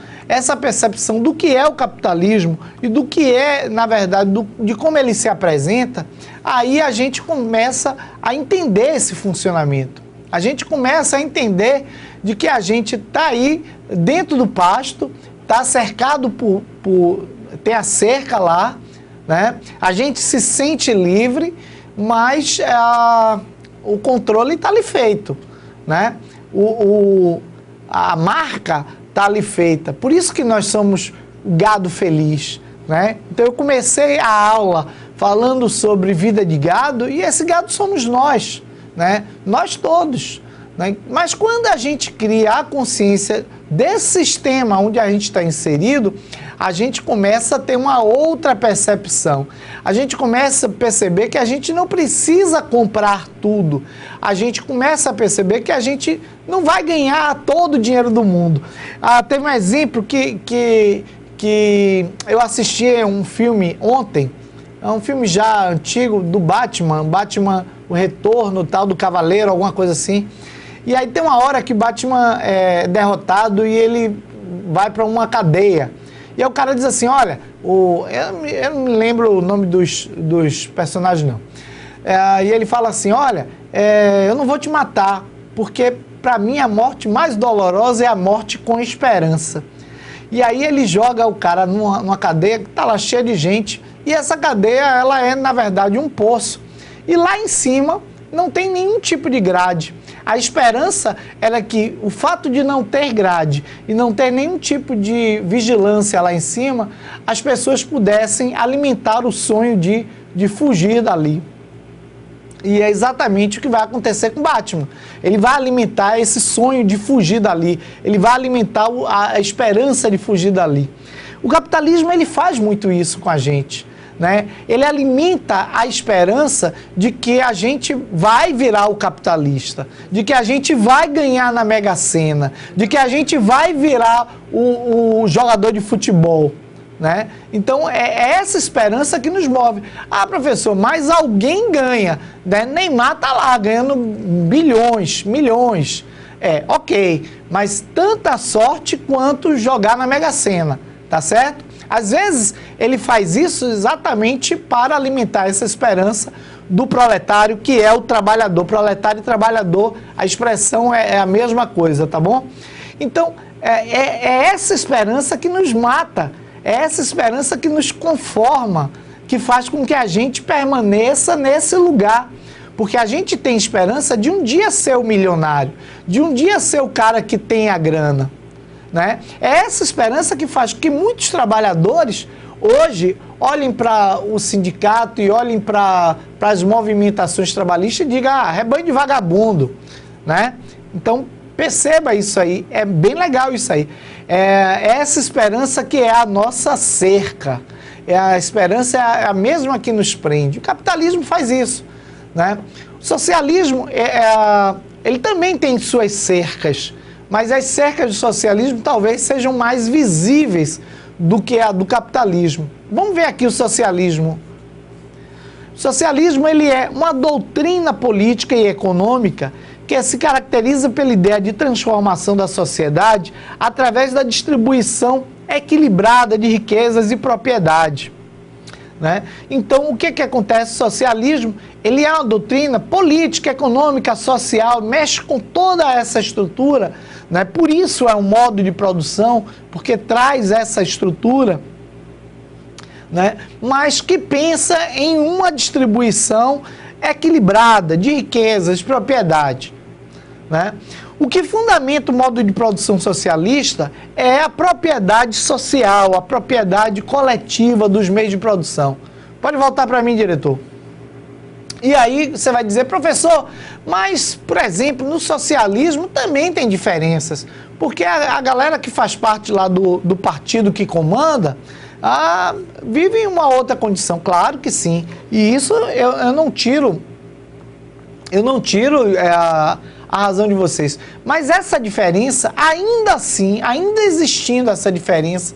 do que é o capitalismo e do que é, na verdade, de como ele se apresenta, aí a gente começa a entender esse funcionamento. A gente começa a entender de que a gente está aí dentro do pasto, está cercado tem a cerca lá, né? A gente se sente livre, mas o controle está ali feito, né? A marca está ali feita. Por isso que nós somos gado feliz, né? Então eu comecei a aula falando sobre vida de gado e esse gado somos nós, né? Nós todos, né? Mas quando a gente cria a consciência desse sistema onde a gente está inserido, a gente começa a ter uma outra percepção. A gente começa a perceber que a gente não precisa comprar tudo. A gente começa a perceber que a gente não vai ganhar todo o dinheiro do mundo. Teve um exemplo que eu assisti um filme ontem, é um filme já antigo do Batman, o Retorno, tal, do Cavaleiro, alguma coisa assim. E aí tem uma hora que Batman é derrotado e ele vai para uma cadeia. E aí o cara diz assim, olha, eu não me lembro o nome dos personagens não. E ele fala assim, olha, eu não vou te matar, porque para mim a morte mais dolorosa é a morte com esperança. E aí ele joga o cara numa cadeia que está lá cheia de gente, e essa cadeia ela é na verdade um poço. E lá em cima não tem nenhum tipo de grade. A esperança era que o fato de não ter grade e não ter nenhum tipo de vigilância lá em cima, as pessoas pudessem alimentar o sonho de fugir dali. E é exatamente o que vai acontecer com o Batman. Ele vai alimentar esse sonho de fugir dali. Ele vai alimentar a esperança de fugir dali. O capitalismo ele faz muito isso com a gente, né? Ele alimenta a esperança de que a gente vai virar o capitalista, de que a gente vai ganhar na Mega Sena, de que a gente vai virar o jogador de futebol, né? Então é essa esperança que nos move. Ah, professor, mas alguém ganha, né? Neymar tá lá ganhando bilhões, milhões. Ok, mas tanta sorte quanto jogar na Mega Sena, tá certo? Às vezes, ele faz isso exatamente para alimentar essa esperança do proletário, que é o trabalhador. Proletário e trabalhador, a expressão é a mesma coisa, tá bom? Então, é essa esperança que nos mata, é essa esperança que nos conforma, que faz com que a gente permaneça nesse lugar. Porque a gente tem esperança de um dia ser o milionário, de um dia ser o cara que tem a grana. Né? É essa esperança que faz com que muitos trabalhadores hoje olhem para o sindicato e olhem para as movimentações trabalhistas e digam, rebanho de vagabundo, né? Então perceba isso aí, é bem legal isso aí. É essa esperança que é a nossa cerca, a esperança é a mesma que nos prende. O capitalismo faz isso, né? O socialismo, ele também tem suas cercas, mas as cercas do socialismo talvez sejam mais visíveis do que a do capitalismo. Vamos ver aqui o socialismo. O socialismo ele é uma doutrina política e econômica que se caracteriza pela ideia de transformação da sociedade através da distribuição equilibrada de riquezas e propriedade. Né? Então, o que acontece? O socialismo ele é uma doutrina política, econômica, social, mexe com toda essa estrutura, né? Por isso é um modo de produção, porque traz essa estrutura, né? Mas que pensa em uma distribuição equilibrada de riquezas, propriedade. né? O que fundamenta o modo de produção socialista é a propriedade social, a propriedade coletiva dos meios de produção. Pode voltar para mim, diretor. E aí você vai dizer, professor, mas, por exemplo, no socialismo também tem diferenças, porque a galera que faz parte lá do partido que comanda, vive em uma outra condição. Claro que sim, e isso eu não tiro a razão de vocês, mas essa diferença, ainda assim, ainda existindo essa diferença,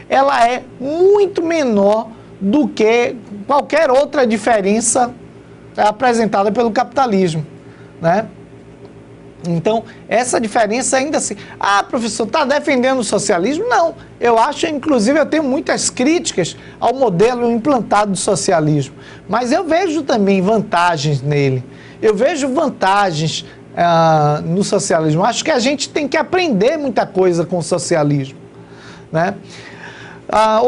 ela é muito menor do que qualquer outra diferença apresentada pelo capitalismo, né? Então, essa diferença ainda assim... professor, está defendendo o socialismo? Não, eu acho, inclusive, eu tenho muitas críticas ao modelo implantado do socialismo, mas eu vejo também vantagens nele, eu vejo vantagens no socialismo. Acho que a gente tem que aprender muita coisa com o socialismo, né?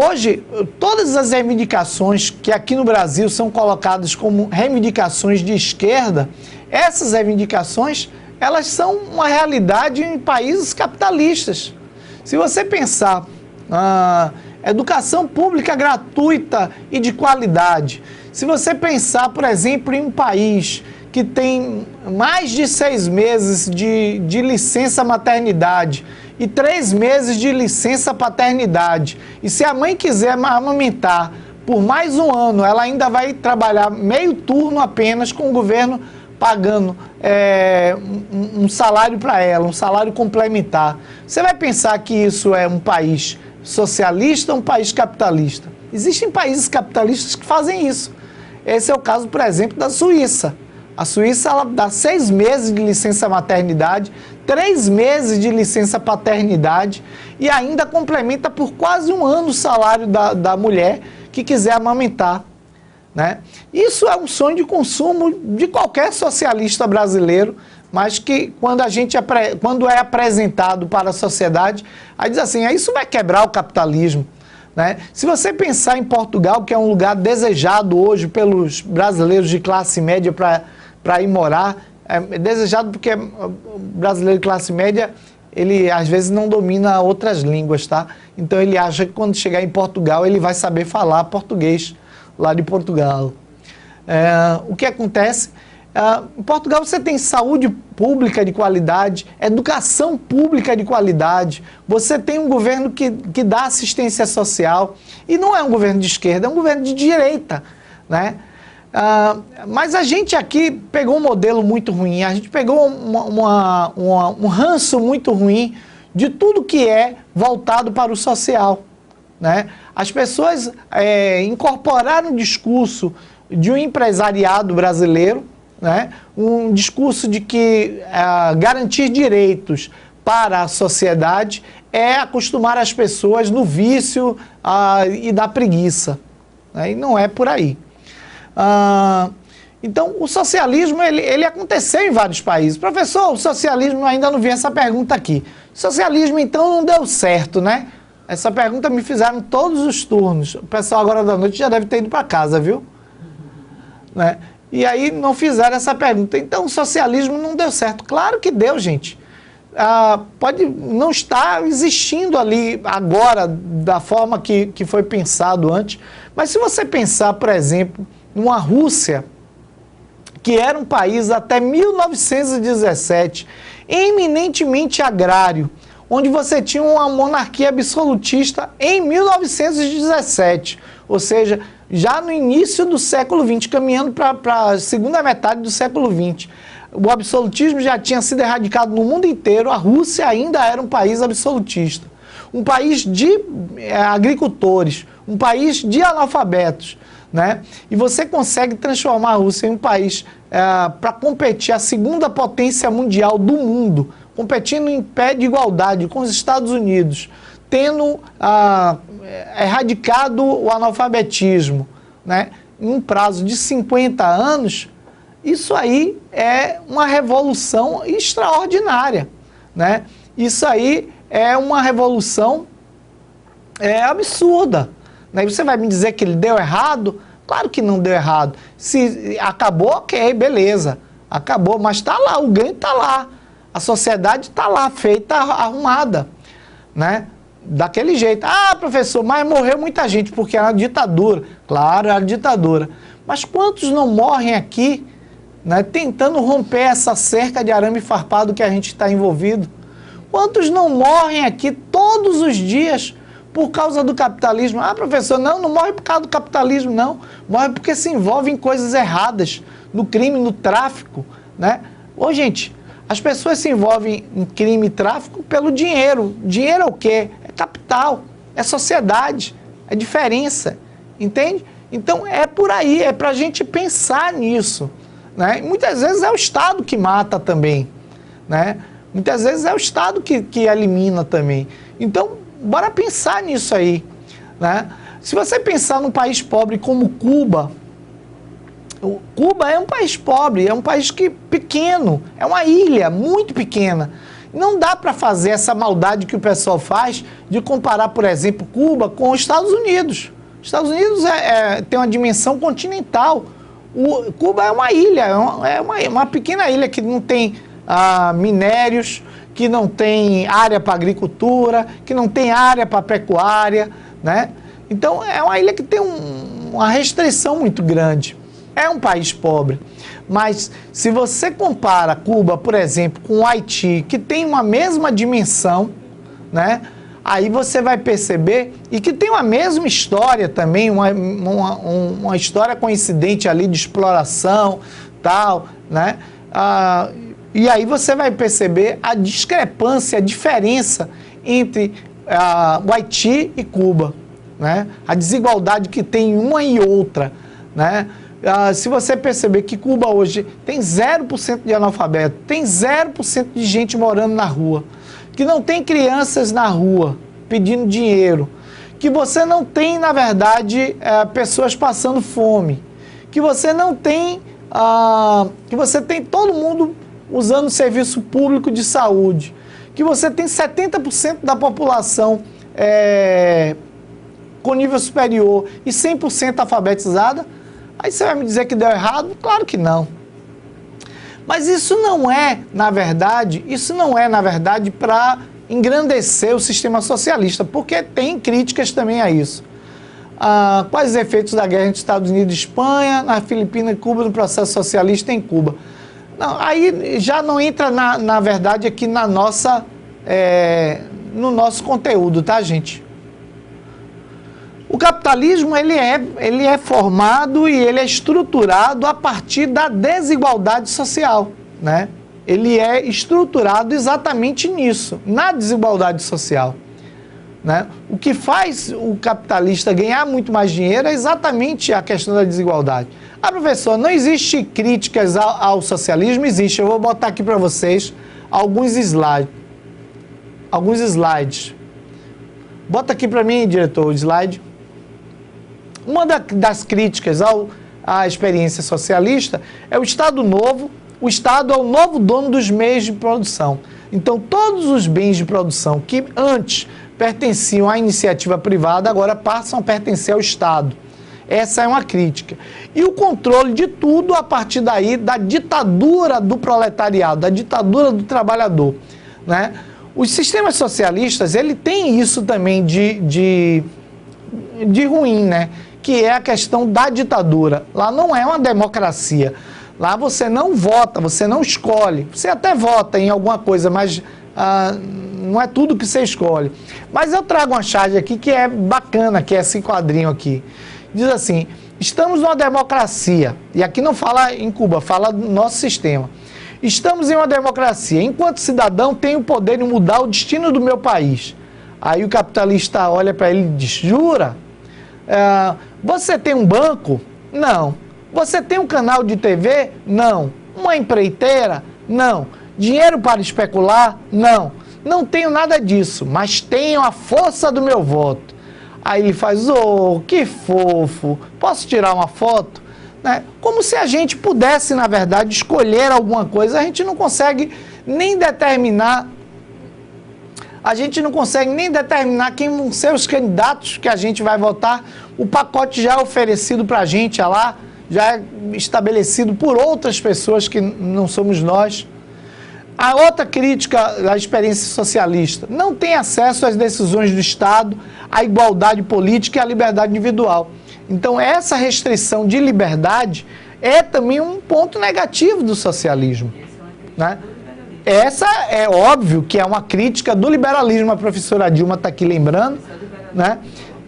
Hoje, todas as reivindicações que aqui no Brasil são colocadas como reivindicações de esquerda, essas reivindicações, elas são uma realidade em países capitalistas. Se você pensar educação pública gratuita e de qualidade, se você pensar, por exemplo, em um país que tem mais de 6 meses de licença maternidade e 3 meses de licença paternidade, e se a mãe quiser amamentar por mais um ano, ela ainda vai trabalhar meio turno apenas, com o governo pagando um salário para ela, um salário complementar. Você vai pensar que isso é um país socialista ou um país capitalista? Existem países capitalistas que fazem isso. Esse é o caso, por exemplo, da Suíça. A Suíça, ela dá 6 meses de licença maternidade, 3 meses de licença paternidade e ainda complementa por quase um ano o salário da mulher que quiser amamentar, né? Isso é um sonho de consumo de qualquer socialista brasileiro, mas que quando é apresentado para a sociedade, aí diz assim, isso vai quebrar o capitalismo, né? Se você pensar em Portugal, que é um lugar desejado hoje pelos brasileiros de classe média para ir morar, é desejado porque o brasileiro de classe média, ele às vezes não domina outras línguas, tá? Então ele acha que quando chegar em Portugal ele vai saber falar português lá de Portugal. O que acontece? Em Portugal você tem saúde pública de qualidade, educação pública de qualidade, você tem um governo que dá assistência social, e não é um governo de esquerda, é um governo de direita, né? Mas a gente aqui pegou um modelo muito ruim, a gente pegou um ranço muito ruim de tudo que é voltado para o social, né? As pessoas incorporaram um discurso de um empresariado brasileiro, né? Um discurso de que garantir direitos para a sociedade é acostumar as pessoas no vício e na preguiça, né? E não é por aí. Então, o socialismo, ele aconteceu em vários países. Professor, o socialismo, ainda não vi essa pergunta aqui. O socialismo, então, não deu certo, né? Essa pergunta me fizeram todos os turnos. O pessoal agora da noite já deve ter ido para casa, viu? Né? E aí não fizeram essa pergunta. Então, o socialismo não deu certo. Claro que deu, gente. Pode não estar existindo ali agora da forma que foi pensado antes. Mas se você pensar, por exemplo, numa Rússia, que era um país até 1917, eminentemente agrário, onde você tinha uma monarquia absolutista em 1917, ou seja, já no início do século XX, caminhando para a segunda metade do século XX. O absolutismo já tinha sido erradicado no mundo inteiro, a Rússia ainda era um país absolutista. Um país de agricultores, um país de analfabetos, né? E você consegue transformar a Rússia em um país para competir, a segunda potência mundial do mundo, competindo em pé de igualdade com os Estados Unidos, tendo erradicado o analfabetismo, né? Em um prazo de 50 anos, isso aí é uma revolução extraordinária, né? Isso aí é uma revolução absurda, né? Você vai me dizer que ele deu errado? Claro que não deu errado. Se acabou, ok, beleza. Acabou, mas está lá, o ganho está lá. A sociedade está lá, feita, arrumada, né? Daquele jeito. Ah, professor, mas morreu muita gente porque era ditadura. Claro, era ditadura. Mas quantos não morrem aqui, né, tentando romper essa cerca de arame farpado que a gente está envolvido? Quantos não morrem aqui todos os dias por causa do capitalismo? Ah, professor, não morre por causa do capitalismo, não. Morre porque se envolve em coisas erradas, no crime, no tráfico, né? Ô, gente, as pessoas se envolvem em crime e tráfico pelo dinheiro. Dinheiro é o quê? É capital, é sociedade, é diferença, entende? Então, é por aí, é para a gente pensar nisso, né? E muitas vezes é o Estado que mata também, né? Muitas vezes é o Estado que elimina também. Então, bora pensar nisso aí, né? Se você pensar num país pobre como Cuba, Cuba é um país pobre, é um país pequeno, é uma ilha muito pequena. Não dá para fazer essa maldade que o pessoal faz de comparar, por exemplo, Cuba com os Estados Unidos. Os Estados Unidos tem uma dimensão continental. Cuba é uma ilha, é uma pequena ilha que não tem minérios, que não tem área para agricultura, que não tem área para pecuária, né? Então, é uma ilha que tem uma restrição muito grande. É um país pobre. Mas, se você compara Cuba, por exemplo, com o Haiti, que tem uma mesma dimensão, né? Aí você vai perceber, e que tem uma mesma história também, uma história coincidente ali de exploração, tal, né? E aí você vai perceber a discrepância, a diferença entre o Haiti e Cuba, né? A desigualdade que tem uma e outra, né? Se você perceber que Cuba hoje tem 0% de analfabeto, tem 0% de gente morando na rua, que não tem crianças na rua pedindo dinheiro, que você não tem, na verdade, pessoas passando fome, que você não tem, que você tem todo mundo usando serviço público de saúde, que você tem 70% da população com nível superior e 100% alfabetizada, aí você vai me dizer que deu errado? Claro que não. Mas isso não é, na verdade, para engrandecer o sistema socialista, porque tem críticas também a isso. Quais os efeitos da guerra entre Estados Unidos e Espanha, na Filipinas e Cuba, no processo socialista em Cuba? Não, aí já não entra, na verdade, aqui no nosso conteúdo, tá, gente? O capitalismo, ele é formado e ele é estruturado a partir da desigualdade social, né? Ele é estruturado exatamente nisso, na desigualdade social, né? O que faz o capitalista ganhar muito mais dinheiro é exatamente a questão da desigualdade. Professor, não existe críticas ao socialismo? Existe. Eu vou botar aqui para vocês alguns slides. Bota aqui para mim, diretor, o slide. Uma das críticas à experiência socialista é o Estado Novo. O Estado é o novo dono dos meios de produção. Então, todos os bens de produção que antes pertenciam à iniciativa privada, agora passam a pertencer ao Estado. Essa é uma crítica. E o controle de tudo a partir daí da ditadura do proletariado, da ditadura do trabalhador, né? Os sistemas socialistas, ele tem isso também de ruim, né? Que é a questão da ditadura. Lá não é uma democracia. Lá você não vota, você não escolhe. Você até vota em alguma coisa, mas não é tudo que você escolhe. Mas eu trago uma charge aqui que é bacana, que é esse quadrinho aqui. Diz assim: estamos numa democracia. E aqui não fala em Cuba, fala do nosso sistema. Estamos em uma democracia. Enquanto cidadão, tenho o poder de mudar o destino do meu país. Aí o capitalista olha para ele e diz: jura? Você tem um banco? Não. Você tem um canal de TV? Não. Uma empreiteira? Não. Dinheiro para especular? Não. Não tenho nada disso, mas tenho a força do meu voto. Aí ele faz: que fofo, posso tirar uma foto? Né? Como se a gente pudesse, na verdade, escolher alguma coisa. A gente não consegue nem determinar quem vão ser os candidatos que a gente vai votar. O pacote já é oferecido para a gente, lá, já é estabelecido por outras pessoas que não somos nós. A outra crítica à experiência socialista: não tem acesso às decisões do Estado, à igualdade política e à liberdade individual. Então, essa restrição de liberdade é também um ponto negativo do socialismo, né? Essa é óbvio que é uma crítica do liberalismo, a professora Dilma está aqui lembrando, né?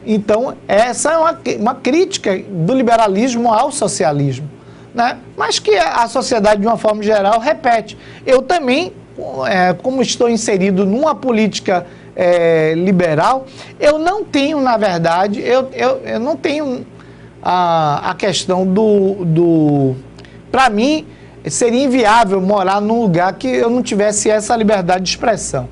Então, essa é uma crítica do liberalismo ao socialismo, né? Mas que a sociedade, de uma forma geral, repete. Eu também, como estou inserido numa política liberal, eu não tenho, na verdade, eu não tenho a questão para mim, seria inviável morar num lugar que eu não tivesse essa liberdade de expressão.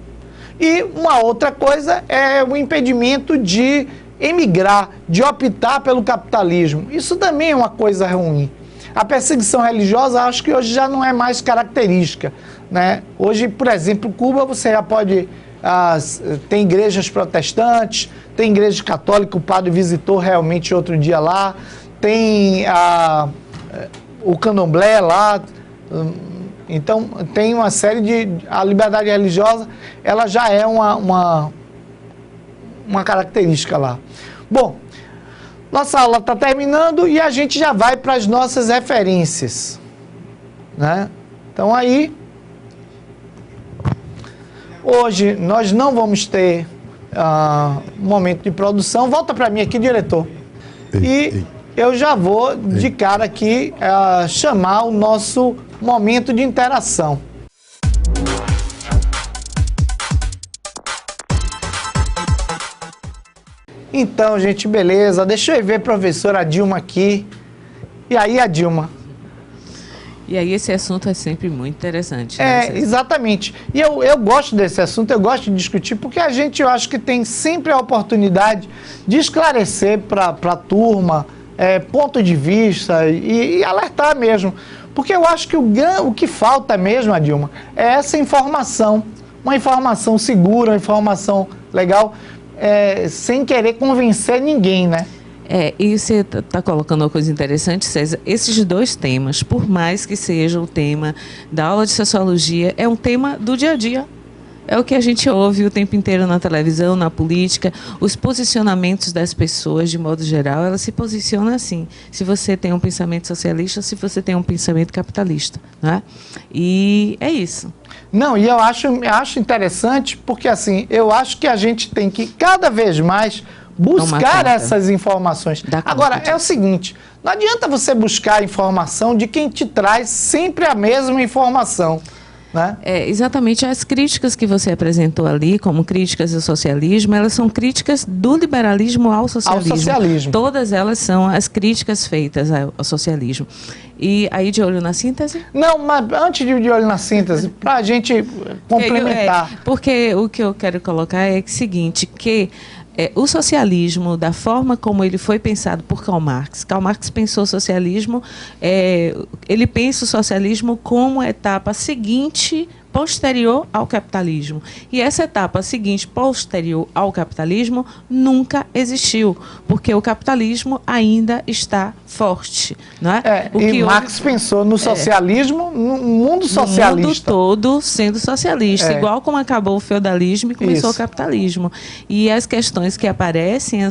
E uma outra coisa é o impedimento de emigrar, de optar pelo capitalismo. Isso também é uma coisa ruim. A perseguição religiosa, acho que hoje já não é mais característica, né? Hoje, por exemplo, Cuba, você já pode... tem igrejas protestantes, tem igreja católica, o padre visitou realmente outro dia lá, tem o candomblé lá, então tem uma série de... A liberdade religiosa, ela já é uma característica lá. Bom, nossa aula está terminando e a gente já vai para as nossas referências, né? Então aí, hoje nós não vamos ter um momento de produção. Volta para mim aqui, diretor. E eu já vou de cara aqui chamar o nosso momento de interação. Então, gente, beleza. Deixa eu ver a professora Dilma aqui. E aí, a Dilma? E aí esse assunto é sempre muito interessante, né? Exatamente. E eu gosto desse assunto, eu gosto de discutir, porque a gente, eu acho que tem sempre a oportunidade de esclarecer para a turma ponto de vista e alertar mesmo. Porque eu acho que o que falta mesmo, Dilma, é essa informação. Uma informação segura, uma informação legal, sem querer convencer ninguém, né? E você está colocando uma coisa interessante, César. Esses dois temas, por mais que seja o tema da aula de sociologia, é um tema do dia a dia. É o que a gente ouve o tempo inteiro na televisão, na política, os posicionamentos das pessoas, de modo geral, elas se posicionam assim. Se você tem um pensamento socialista, se você tem um pensamento capitalista, né? E é isso. Não, e eu acho interessante, porque assim, eu acho que a gente tem que cada vez mais buscar essas informações. Agora, é o seguinte, não adianta você buscar a informação de quem te traz sempre a mesma informação, né? Exatamente, as críticas que você apresentou ali, como críticas ao socialismo, elas são críticas do liberalismo ao socialismo. Ao socialismo. Todas elas são as críticas feitas ao socialismo. E aí, de olho na síntese? Não, mas antes de olho na síntese, para a gente complementar. Porque o que eu quero colocar é o seguinte, que o socialismo, da forma como ele foi pensado por Karl Marx pensou o socialismo, ele pensa o socialismo como a etapa seguinte, posterior ao capitalismo. E essa etapa seguinte, posterior ao capitalismo, nunca existiu, porque o capitalismo ainda está forte, não é? Marx pensou no socialismo, no mundo socialista. No mundo todo sendo socialista, igual como acabou o feudalismo e começou o capitalismo. E as questões que aparecem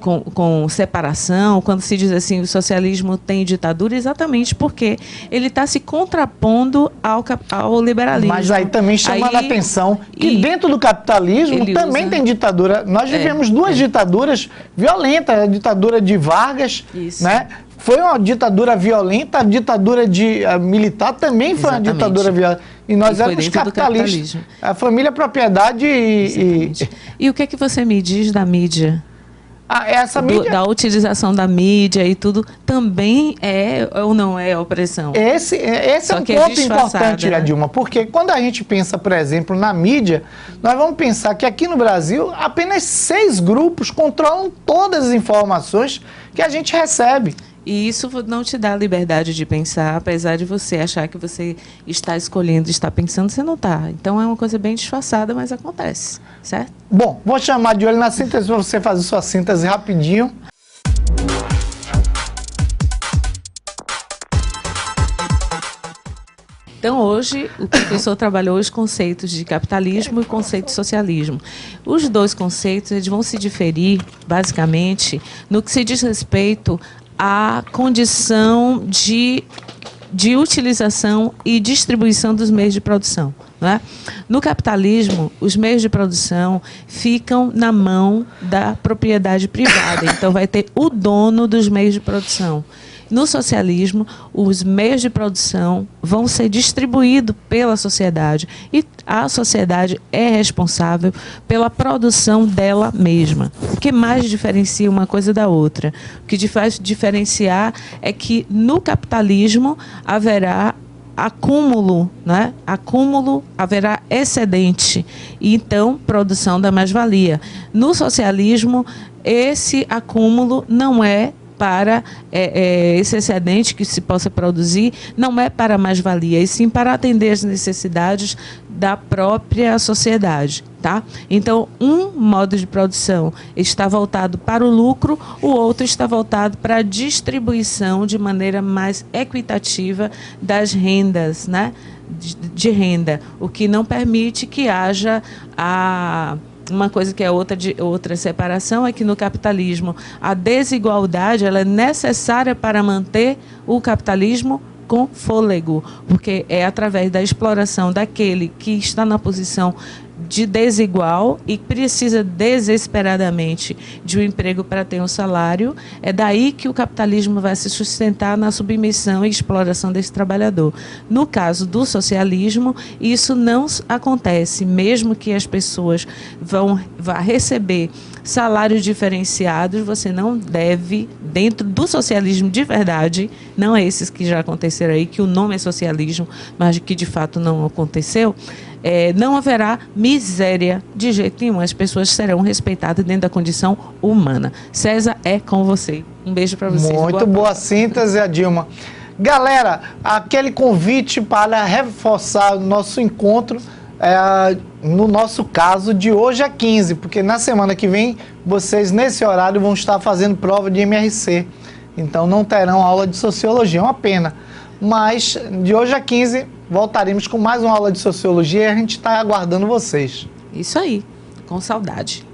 com separação, quando se diz assim, o socialismo tem ditadura, exatamente porque ele está se contrapondo ao liberalismo. Mas aí também chamando a atenção que dentro do capitalismo também tem ditadura. Nós vivemos duas ditaduras violentas, a ditadura de Vargas, né? Foi uma ditadura violenta, a ditadura militar também foi uma ditadura violenta. E nós éramos capitalistas. A família, a propriedade E o que é que você me diz da mídia? Essa mídia... Da utilização da mídia e tudo, também ou não é opressão? Esse é um ponto importante, né, Dilma, porque quando a gente pensa, por exemplo, na mídia, nós vamos pensar que aqui no Brasil apenas 6 grupos controlam todas as informações que a gente recebe. E isso não te dá liberdade de pensar, apesar de você achar que você está escolhendo, está pensando, você não está. Então é uma coisa bem disfarçada, mas acontece, certo? Bom, vou chamar de olho na síntese para você fazer sua síntese rapidinho. Então, hoje, o professor trabalhou os conceitos de capitalismo e conceito de socialismo. Os dois conceitos eles vão se diferir, basicamente, no que se diz respeito à condição de utilização e distribuição dos meios de produção. Não é? No capitalismo, os meios de produção ficam na mão da propriedade privada. Então, vai ter o dono dos meios de produção. No socialismo, os meios de produção vão ser distribuídos pela sociedade e a sociedade é responsável pela produção dela mesma. O que mais diferencia uma coisa da outra? O que faz diferenciar é que no capitalismo haverá acúmulo, né? Acúmulo, haverá excedente e então produção da mais-valia. No socialismo, esse acúmulo não é para esse excedente que se possa produzir, não é para mais-valia, e sim para atender as necessidades da própria sociedade. Tá? Então, um modo de produção está voltado para o lucro, o outro está voltado para a distribuição de maneira mais equitativa das rendas, né? de renda, o que não permite que haja uma coisa que é outra separação é que no capitalismo a desigualdade ela é necessária para manter o capitalismo com fôlego, porque é através da exploração daquele que está na posição de desigual e precisa desesperadamente de um emprego para ter um salário, é daí que o capitalismo vai se sustentar na submissão e exploração desse trabalhador. No caso do socialismo, isso não acontece, mesmo que as pessoas vão receber salários diferenciados, você não deve, dentro do socialismo de verdade, não é esses que já aconteceram aí, que o nome é socialismo, mas que de fato não aconteceu, não haverá miséria de jeito nenhum. As pessoas serão respeitadas dentro da condição humana. César, é com você. Um beijo para vocês. Muito boa síntese, Adilma. Galera, aquele convite para reforçar o nosso encontro, no nosso caso, de hoje a 15, porque na semana que vem, vocês nesse horário vão estar fazendo prova de MRC. Então não terão aula de sociologia, é uma pena. Mas de hoje a 15 voltaremos com mais uma aula de sociologia e a gente está aguardando vocês. Isso aí, com saudade.